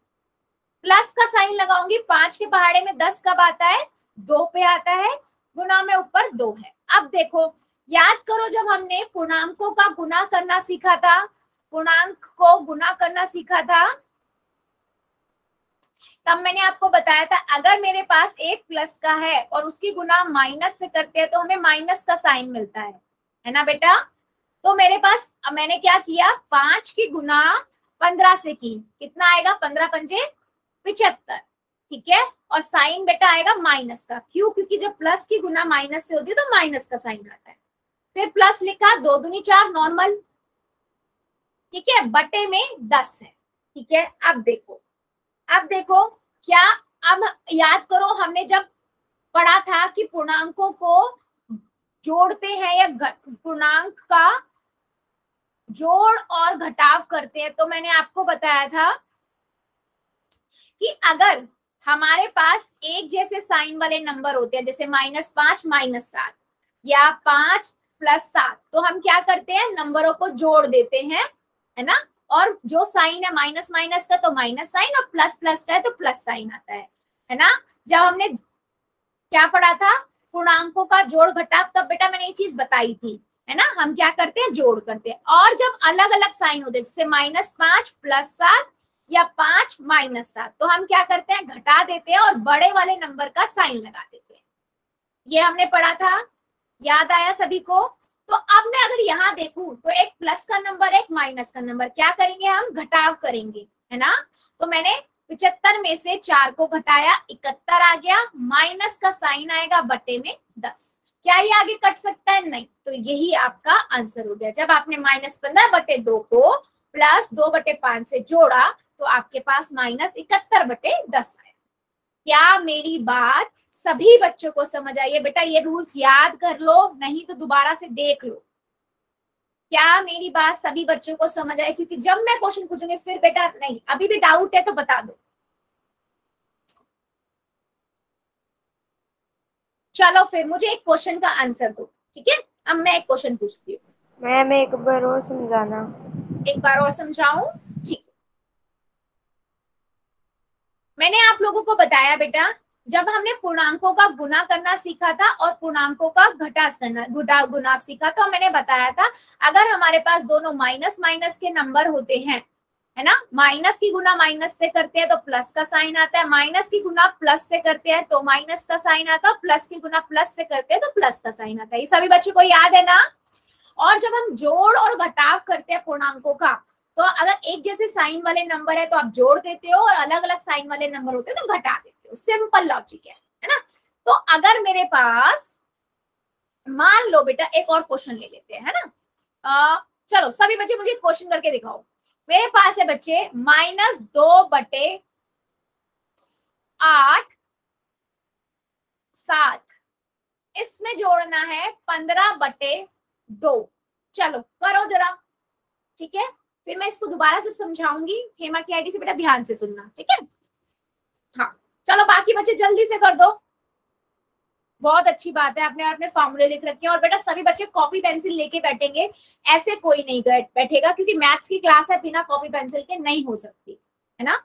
प्लस का साइन लगाऊंगी। 5 के पहाड़े में 10 कब आता है 2 पे आता है, गुना में ऊपर 2 है। अब देखो याद करो, जब हमने पूर्णांकों का गुना करना सीखा था, पूर्णांक को गुना करना सीखा था, तब मैंने आपको बताया था अगर मेरे पास एक प्लस का है और उसकी गुना माइनस से करते हैं तो हमें माइनस का साइन मिलता है ना बेटा। तो मेरे पास मैंने क्या किया, 5 की गुना 15 से की, कितना आएगा 15 पंजे 75, ठीक है, और साइन बेटा आएगा माइनस का, क्यों, क्योंकि जब प्लस की गुना माइनस से होती है तो माइनस का साइन आता है। फिर प्लस लिखा, 2 दूनी 4 नॉर्मल, ठीक है, बटे में 10 है, ठीक है। अब देखो क्या, अब याद करो हमने जब पढ़ा था कि पूर्णांकों को जोड़ते हैं या पूर्णांक का जोड़ और घटाव करते हैं, तो मैंने आपको बताया था कि अगर हमारे पास एक जैसे साइन वाले नंबर होते हैं, जैसे -5 -7 या 5 + 7, तो हम क्या करते हैं, नंबरों को जोड़ देते हैं, है ना। और जो साइन है माइनस माइनस का तो माइनस साइन, और प्लस प्लस का है तो प्लस साइन आता है ना। जब हमने क्या पढ़ा था, पूर्णांकों का जोड़ घटाव, तब बेटा मैंने ये चीज बताई थी, है ना। हम क्या करते हैं, जोड़ करते हैं। और जब अलग अलग साइन होते हैं, जैसे -5 + 7 या 5 -7, तो हम क्या करते हैं, घटा देते हैं और बड़े वाले नंबर का साइन लगा देते हैं। ये हमने पढ़ा था, याद आया सभी को। तो अब मैं अगर यहाँ देखूं तो एक प्लस का नंबर, एक माइनस का नंबर, क्या करेंगे हम, घटाव करेंगे, है ना। तो मैंने 75 में से 4 को घटाया, 71 आ गया, माइनस का साइन आएगा बटे में 10। क्या ये आगे कट सकता है, नहीं। तो यही आपका आंसर हो गया। जब आपने -15/2 को +2/5 से जोड़ा तो आपके पास -71/10 आया। क्या मेरी बात सभी बच्चों को समझ आई है? बेटा ये रूल्स याद कर लो, नहीं तो दोबारा से देख लो। क्या मेरी बात सभी बच्चों को समझ आई? क्योंकि जब मैं क्वेश्चन पूछूंगी फिर बेटा नहीं, अभी भी डाउट है तो बता दो। चलो फिर मुझे एक क्वेश्चन का आंसर दो, ठीक है। अब मैं एक क्वेश्चन पूछती हूँ। मैम एक बार और समझाना। एक बार और समझाऊं, ठीक। मैंने आप लोगों को बताया बेटा, जब हमने पूर्णांकों का गुना करना सीखा था और पूर्णांकों का घटाव करना गुना सीखा, तो मैंने बताया था अगर हमारे पास दोनों माइनस माइनस के नंबर होते हैं, है ना, माइनस की गुना माइनस से करते हैं तो प्लस का साइन आता है, माइनस की गुना प्लस से करते हैं तो माइनस का साइन आता है, प्लस की गुना प्लस से करते हैं तो प्लस का साइन आता है। ये सभी बच्चों को याद है ना। और जब हम जोड़ और घटाव करते हैं पूर्णांकों का, तो अगर एक जैसे साइन वाले नंबर है तो आप जोड़ देते हो, और अलग अलग साइन वाले नंबर होते हैं तो घटा देते हो। सिंपल लॉजिक है ना। तो अगर मेरे पास, मान लो बेटा एक और क्वेश्चन ले लेते हैं, है ना। चलो सभी बच्चे मुझे क्वेश्चन करके दिखाओ। मेरे पास है बच्चे -2/8 7, इसमें जोड़ना है 15/2। चलो करो जरा, ठीक है। फिर मैं इसको दोबारा जब समझाऊंगी हेमा की आईडी से, बेटा ध्यान से सुनना, ठीक है। हाँ चलो बाकी बच्चे जल्दी से कर दो। बहुत अच्छी बात है, आपने अपने फॉर्मूले लिख रखे हैं। और बेटा सभी बच्चे कॉपी पेंसिल लेके बैठेंगे, ऐसे कोई नहीं बैठेगा, क्योंकि मैथ्स की क्लास है, बिना कॉपी पेंसिल के नहीं हो सकती, है ना।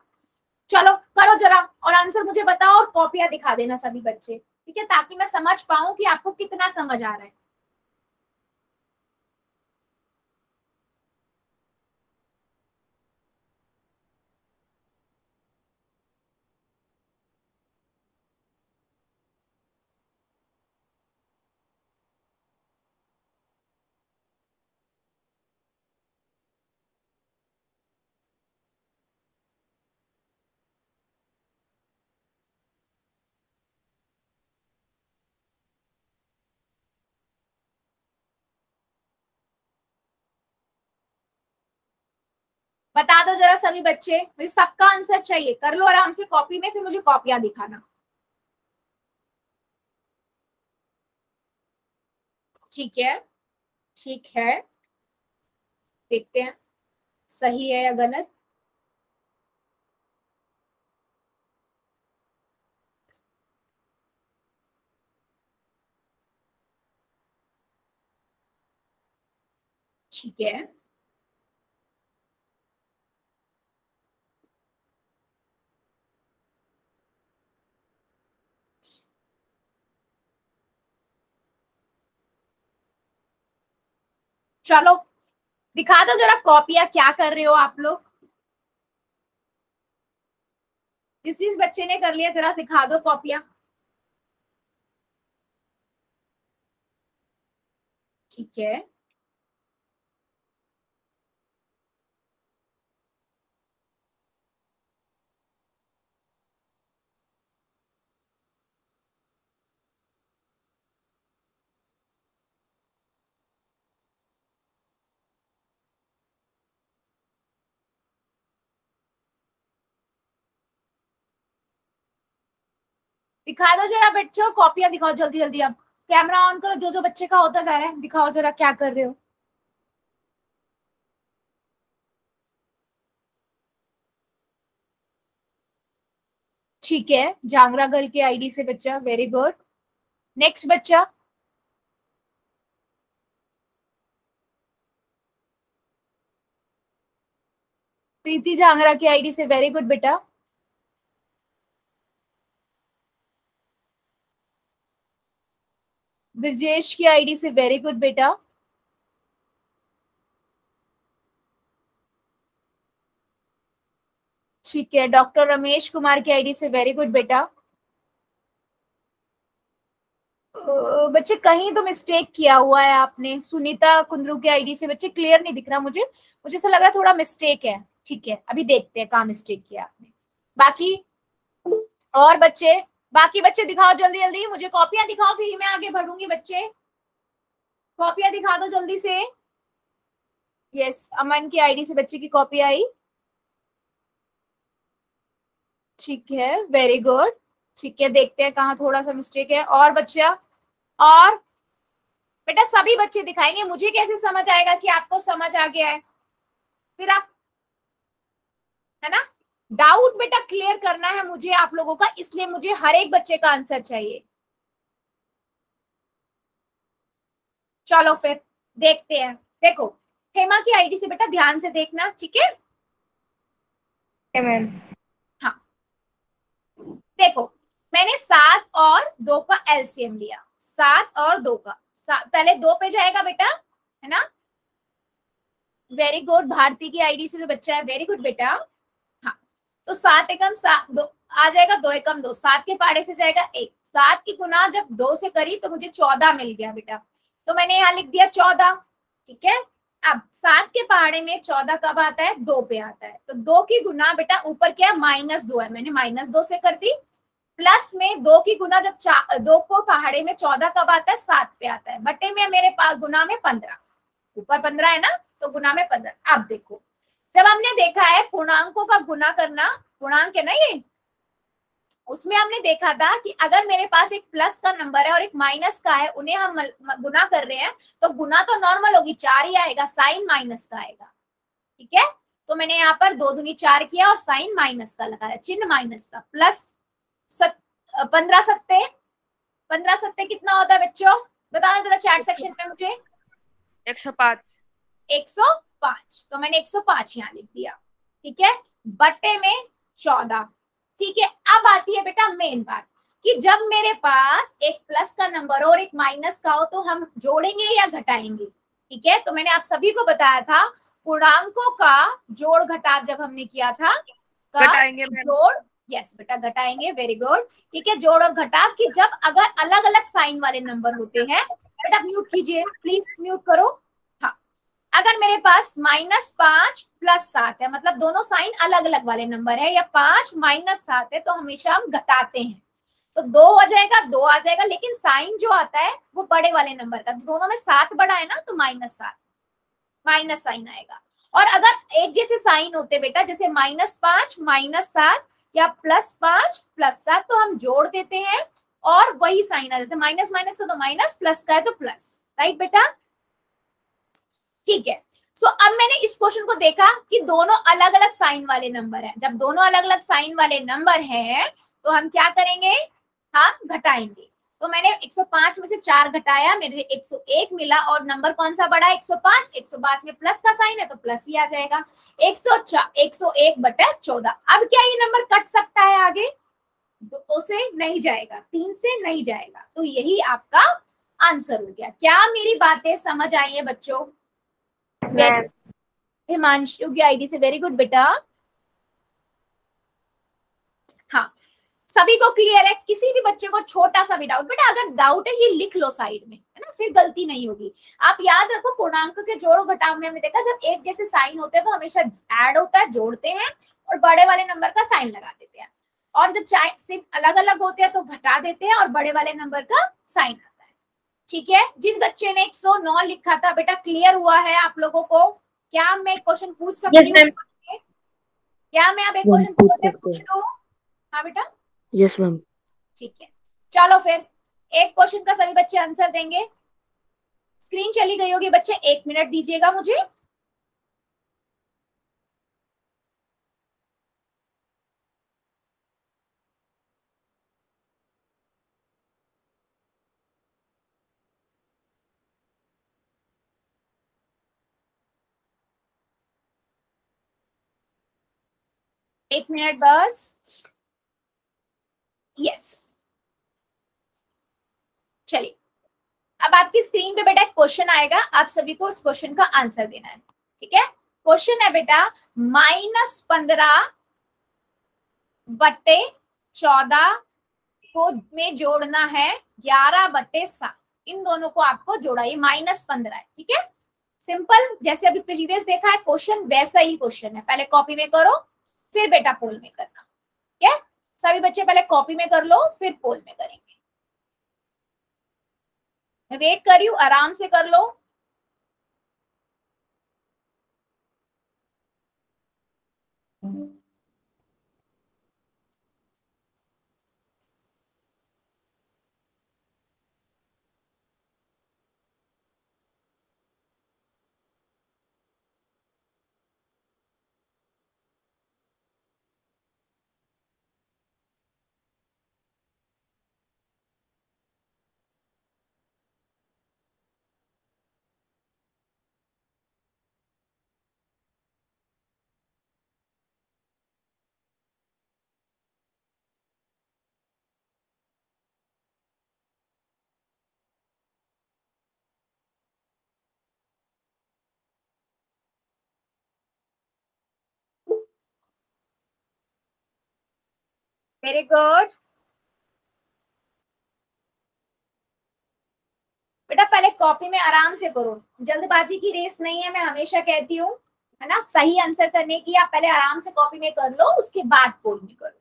चलो करो जरा और आंसर मुझे बताओ, और कॉपियां दिखा देना सभी बच्चे, ठीक है, ताकि मैं समझ पाऊं कि आपको कितना समझ आ रहा है। बता दो जरा सभी बच्चे, मुझे सबका आंसर चाहिए। कर लो आराम से कॉपी में, फिर मुझे कॉपियां दिखाना, ठीक है। ठीक है, देखते हैं सही है या गलत। ठीक है, चलो दिखा दो जरा कॉपियां, क्या कर रहे हो आप लोग। जिस बच्चे ने कर लिया जरा दिखा दो कॉपियां, ठीक है। दिखा दो जरा बच्चों, कॉपियां दिखाओ जल्दी जल्दी। अब कैमरा ऑन करो, जो जो बच्चे का होता जा रहा है दिखाओ जरा क्या कर रहे हो। ठीक है, जांगरा गर्ल के आईडी से बच्चा, वेरी गुड। नेक्स्ट बच्चा, प्रीति जांगरा की आईडी से, वेरी गुड बेटा। ब्रजेश की आईडी से, वेरी गुड बेटा। ठीक है, डॉक्टर रमेश कुमार की आईडी से, वेरी गुड बेटा। बच्चे कहीं तो मिस्टेक किया हुआ है आपने। सुनीता कुंद्रू की आईडी से, बच्चे क्लियर नहीं दिख रहा मुझे, मुझे ऐसा लग रहा है थोड़ा मिस्टेक है। ठीक है, अभी देखते हैं कहाँ मिस्टेक किया आपने। बाकी और बच्चे, बाकी बच्चे दिखाओ जल्दी जल्दी, मुझे कॉपियां दिखाओ, फिर मैं आगे बढ़ूंगी। बच्चे कॉपियां दिखा दो जल्दी से। यस, अमन की आईडी से बच्चे की कॉपी आई। ठीक है, वेरी गुड। ठीक है, देखते हैं कहाँ थोड़ा सा मिस्टेक है। और बच्चा, और बेटा सभी बच्चे दिखाएंगे, मुझे कैसे समझ आएगा कि आपको समझ आ गया है? फिर आप, है ना, डाउट बेटा क्लियर करना है मुझे आप लोगों का, इसलिए मुझे हर एक बच्चे का आंसर चाहिए। चलो फिर देखते हैं। देखो, हेमा की आईडी से बेटा ध्यान से देखना, ठीक है? मैम। हाँ, देखो मैंने 7 और 2 का एलसीएम लिया। 7 और 2 का, पहले 2 पे जाएगा बेटा, है ना? Very good. भारती की आईडी से जो बच्चा है, वेरी गुड बेटा। हाँ, तो 7 एकम 7 2 आ जाएगा, 2 एकम 2, 7 के पहाड़े से जाएगा 1। 7 की गुना जब 2 से करी तो मुझे 14 मिल गया बेटा, तो मैंने यहाँ लिख दिया 14। ठीक है, अब 7 के पहाड़े में 14 कब आता है? 2 पे आता है। तो 2 की गुना बेटा ऊपर क्या है? -2 है, मैंने -2 से कर दी। प्लस में 2 की गुना जब 2 को पहाड़े में 14 कब आता है? 7 पे आता है। बटे में मेरे पास गुना में 15, ऊपर 15 है ना, तो गुना में 15। अब देखो, जब हमने देखा है पूर्णांकों का गुना करना, पूर्णांक है ना ये, उसमें हमने देखा था कि अगर मेरे पास एक प्लस का नंबर है और एक माइनस का है, उन्हें हम गुना कर रहे हैं, तो गुना तो नॉर्मल होगी, 4 ही आएगा, साइन माइनस का आएगा। ठीक है, तो मैंने यहाँ पर 2 दूनी 4 किया और साइन माइनस का लगाया, चिन्ह माइनस का। प्लस 15 सत्ते, 15 सत्ते कितना होता है बच्चों? बताना जरा चैट सेक्शन में मुझे। 105। 105, तो मैंने 105 यहाँ लिख दिया। ठीक है, बट्टे में 14। ठीक है, अब आती है बेटा मेन बात कि जब मेरे पास एक प्लस का नंबर और एक माइनस का हो तो हम जोड़ेंगे या घटाएंगे। ठीक है, तो मैंने आप सभी को बताया था पूर्णांकों का जोड़ घटाव जब हमने किया था, घटाएंगे जोड़, यस बेटा घटाएंगे, वेरी गुड। ठीक है, जोड़ और घटाव की जब अगर अलग अलग साइन वाले नंबर होते हैं, बेटा म्यूट कीजिए प्लीज, म्यूट करो। हाँ, अगर मेरे पास -5 + 7 है, मतलब दोनों साइन अलग अलग वाले नंबर है, या 5 - 7 है, तो हमेशा हम घटाते हैं, तो 2 आ जाएगा, 2 आ जाएगा, लेकिन साइन जो आता है वो बड़े वाले नंबर का, दोनों में 7 बड़ा है ना, तो -7 माइनस साइन आएगा। और अगर एक जैसे साइन होते बेटा, जैसे -5 -7 या +5 +7, तो हम जोड़ देते हैं और वही साइन आ जाता है, माइनस माइनस का तो माइनस, प्लस का है तो प्लस, राइट बेटा? ठीक है, सो अब मैंने इस क्वेश्चन को देखा कि दोनों अलग अलग साइन वाले नंबर हैं। जब दोनों अलग अलग साइन वाले नंबर हैं तो हम क्या करेंगे? हम घटाएंगे। तो मैंने 105 में से 4 घटाया, मेरे 101 मिला, और नंबर कौन सा बड़ा है? 105। 105 में प्लस का साइन है तो प्लस ही आ जाएगा, 101/14। अब क्या ये नंबर कट सकता है आगे? 2 से नहीं जाएगा, 3 से नहीं जाएगा, तो यही आपका आंसर हो गया। क्या मेरी बातें समझ आई है बच्चों? हिमांशु की आईडी से, वेरी गुड बेटा। हाँ, सभी को क्लियर है? किसी भी बच्चे को छोटा सा भी डाउट, बेटा अगर डाउट है ये लिख लो साइड में, है ना, फिर गलती नहीं होगी। आप याद रखो, पूर्णांक के जोड़ घटाव में हमने देखा जब एक जैसे साइन होते हैं तो हमेशा ऐड होता है, जोड़ते हैं और बड़े वाले नंबर का साइन लगा देते हैं, और जब सिर्फ अलग अलग होते हैं तो घटा देते हैं और बड़े वाले नंबर का साइन आता है। ठीक है, जिन बच्चे ने 109 लिखा था बेटा, क्लियर हुआ है आप लोगों को? क्या मैं क्वेश्चन पूछ सकती हूँ? क्या मैं अब एक क्वेश्चन पूछ लूं? हाँ बेटा, यस मैम। ठीक है, चलो फिर एक क्वेश्चन का सभी बच्चे आंसर देंगे। स्क्रीन चली गई होगी बच्चे, 1 मिनट दीजिएगा मुझे। एक मिनट बस। यस, चलिए अब आपकी स्क्रीन पे बेटा एक क्वेश्चन आएगा, आप सभी को उस क्वेश्चन का आंसर देना है। ठीक है, क्वेश्चन है बेटा -15 बटे 14 को में जोड़ना है 11 बटे 7। इन दोनों को आपको जोड़ा, ये -15 है। ठीक है, सिंपल, जैसे अभी प्रीवियस देखा है क्वेश्चन वैसा ही क्वेश्चन है। पहले कॉपी में करो फिर बेटा पोल में करना। ठीक है, सभी बच्चे पहले कॉपी में कर लो फिर पोल में करेंगे। मैं वेट कर रही हूँ, आराम से कर लो। वेरी गुड बेटा, पहले कॉपी में आराम से करो, जल्दबाजी की रेस नहीं है, मैं हमेशा कहती हूँ, है ना। सही आंसर करने की आप पहले आराम से कॉपी में कर लो, उसके बाद पोल में करो।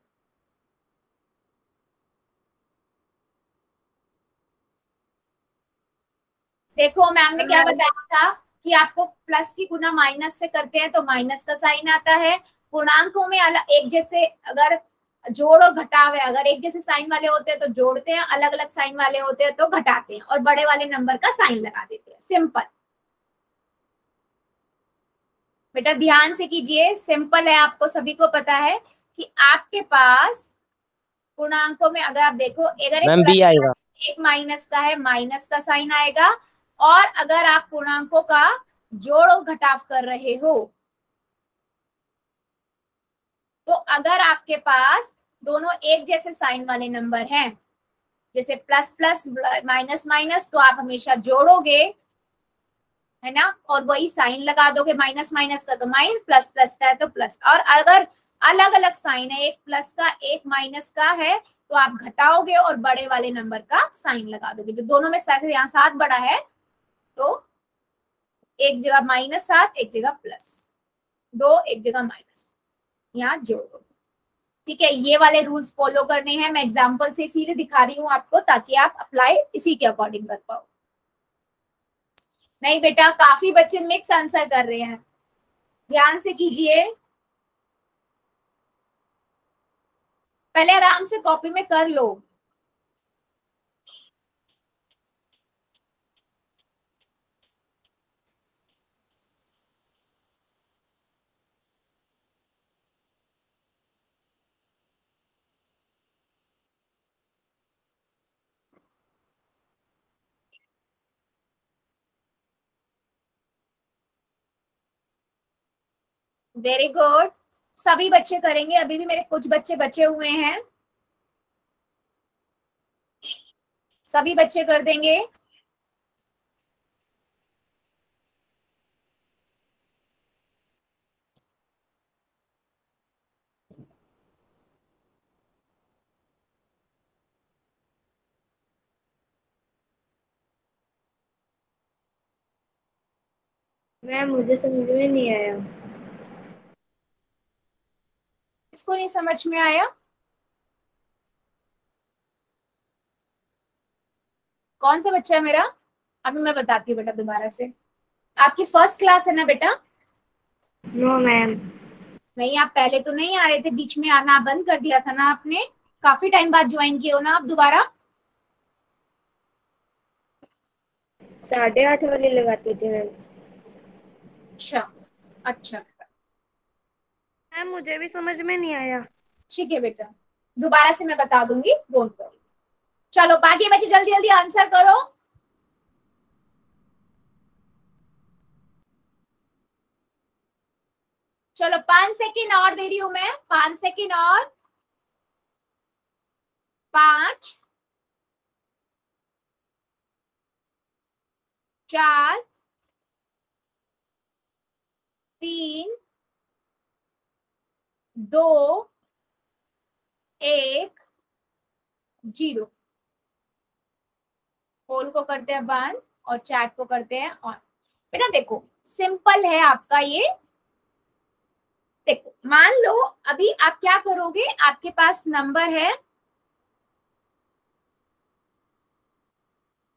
देखो मैम ने क्या बताया था कि आपको प्लस की गुना माइनस से करते हैं तो माइनस का साइन आता है। पूर्णांकों में अलग एक जैसे, अगर जोड़ और घटाव है, अगर एक जैसे साइन वाले होते हैं तो जोड़ते हैं, अलग अलग साइन वाले होते हैं तो घटाते हैं, और बड़े वाले नंबर का साइन लगा देते हैं। सिंपल बेटा, ध्यान से कीजिए, सिंपल है, आपको सभी को पता है कि आपके पास पूर्णांकों में अगर आप देखो, अगर एक प्लस आएगा, एक माइनस का है, माइनस का साइन आएगा। और अगर आप पूर्णांकों का जोड़ और घटाव कर रहे हो तो अगर आपके पास दोनों एक जैसे साइन वाले नंबर हैं, जैसे प्लस प्लस माइनस माइनस, तो आप हमेशा जोड़ोगे, है ना, और वही साइन लगा दोगे। माइनस माइनस का तो माइनस, प्लस प्लस का है तो प्लस। और अगर अलग अलग साइन है, एक प्लस का एक माइनस का है, तो आप घटाओगे और बड़े वाले नंबर का साइन लगा दोगे। जो दोनों में यहाँ 7 बड़ा है तो एक जगह -7, एक जगह +2, एक जगह माइनस, यहाँ जोड़ो। ठीक है, ये वाले रूल्स फॉलो करने हैं। मैं एग्जांपल से इसीलिए दिखा रही हूँ आपको, ताकि आप अप्लाई इसी के अकॉर्डिंग कर पाओ। नहीं बेटा, काफी बच्चे मिक्स आंसर कर रहे हैं, ध्यान से कीजिए, पहले आराम से कॉपी में कर लो। वेरी गुड, सभी बच्चे करेंगे, अभी भी मेरे कुछ बच्चे बचे हुए हैं, सभी बच्चे कर देंगे। मैम मुझे समझ में नहीं आया। इसको नहीं समझ में आया? कौन सा बच्चा है मेरा? अभी मैं बताती हूँ बेटा दोबारा से। आपकी फर्स्ट क्लास है ना बेटा? No ma'am. नहीं, आप पहले तो नहीं आ रहे थे, बीच में आना बंद कर दिया था ना आपने, काफी टाइम बाद ज्वाइन किए हो ना आप दोबारा। 8:30 वाले लगाते थे मैम। अच्छा अच्छा, मैम मुझे भी समझ में नहीं आया। ठीक है बेटा, दोबारा से मैं बता दूंगी, डोंट वरी। चलो बाकी बच्चे जल्दी जल्दी आंसर करो। चलो 5 सेकेंड और दे रही हूं मैं, 5 सेकेंड और, 5 4 3 2 1 0। पोल को करते हैं बंद और चैट को करते हैं ऑन। बेटा देखो सिंपल है आपका ये। देखो मान लो अभी आप क्या करोगे, आपके पास नंबर है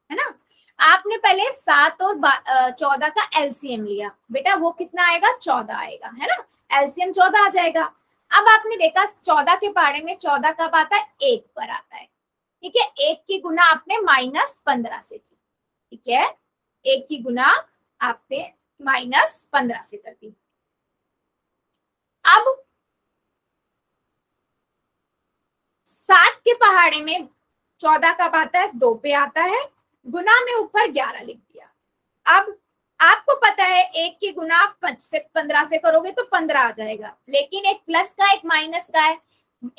ना, आपने पहले 7 और 14 का एलसीएम लिया, बेटा वो कितना आएगा, 14 आएगा, है ना, एलसीएम 14 आ जाएगा। अब आपने देखा 14 के पहाड़े में 14 कब आता है, 1 पर आता है, ठीक है। 1 की गुना आपने -15 से की, ठीक है, 1 की गुना आपने -15 से कर दी। अब 7 के पहाड़े में 14 कब आता है, 2 पे आता है, गुना में ऊपर 11 लिख दिया। अब आपको पता है 1 की गुना 15 से करोगे तो 15 आ जाएगा, लेकिन एक प्लस का एक माइनस का है,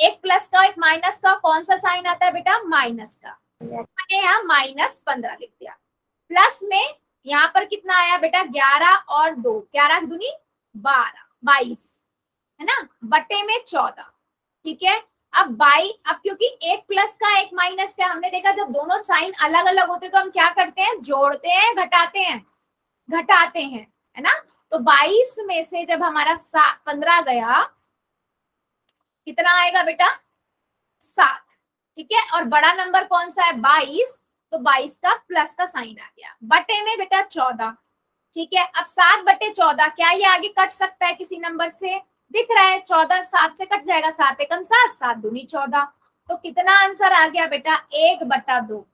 एक प्लस का एक माइनस का कौन सा साइन आता है बेटा, माइनस का, मैंने यहाँ -15 लिख दिया। प्लस में यहाँ पर कितना आया बेटा, 11 और 2, 11 दूनी 12, 22 है ना, बटे में 14, ठीक है। अब अब क्योंकि एक प्लस का एक माइनस का, हमने देखा जब दोनों साइन अलग अलग होते तो हम क्या करते हैं, जोड़ते हैं घटाते हैं, घटाते हैं, है ना। तो 22 में से जब हमारा 15 गया, कितना आएगा बेटा, 7, ठीक है। और बड़ा नंबर कौन सा है, 22, तो 22 का प्लस का साइन आ गया, बटे में बेटा 14, ठीक है। अब 7 बटे 14, क्या ये आगे कट सकता है किसी नंबर से, दिख रहा है 14 7 से कट जाएगा, 7 एकम 7, 7 दूनी 14, तो कितना आंसर आ गया बेटा, 1/2,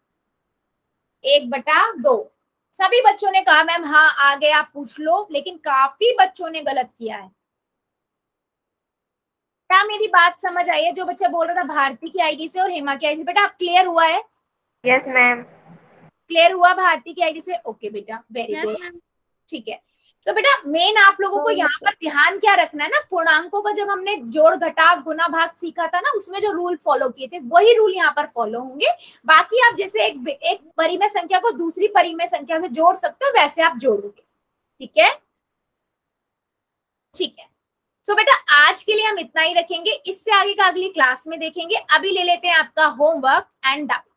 1/2। सभी बच्चों ने कहा मैम हाँ आ गया, आप पूछ लो, लेकिन काफी बच्चों ने गलत किया है। क्या मेरी बात समझ आई है, जो बच्चा बोल रहा था भारती की आईडी से और हेमा की आईडी से, बेटा आप क्लियर हुआ है, यस मैम, क्लियर हुआ भारती की आईडी से, ओके बेटा वेरी गुड, ठीक है। तो बेटा मेन आप लोगों को यहाँ पर ध्यान क्या रखना है ना, पूर्णांकों का जब हमने जोड़ घटाव गुना भाग सीखा था ना, उसमें जो रूल फॉलो किए थे वही रूल यहाँ पर फॉलो होंगे। बाकी आप जैसे एक परिमेय संख्या को दूसरी परिमेय संख्या से जोड़ सकते हो, वैसे आप जोड़ोगे, ठीक है, ठीक है। सो बेटा आज के लिए हम इतना ही रखेंगे, इससे आगे का अगली क्लास में देखेंगे। अभी ले लेते हैं आपका होमवर्क एंड डाउट।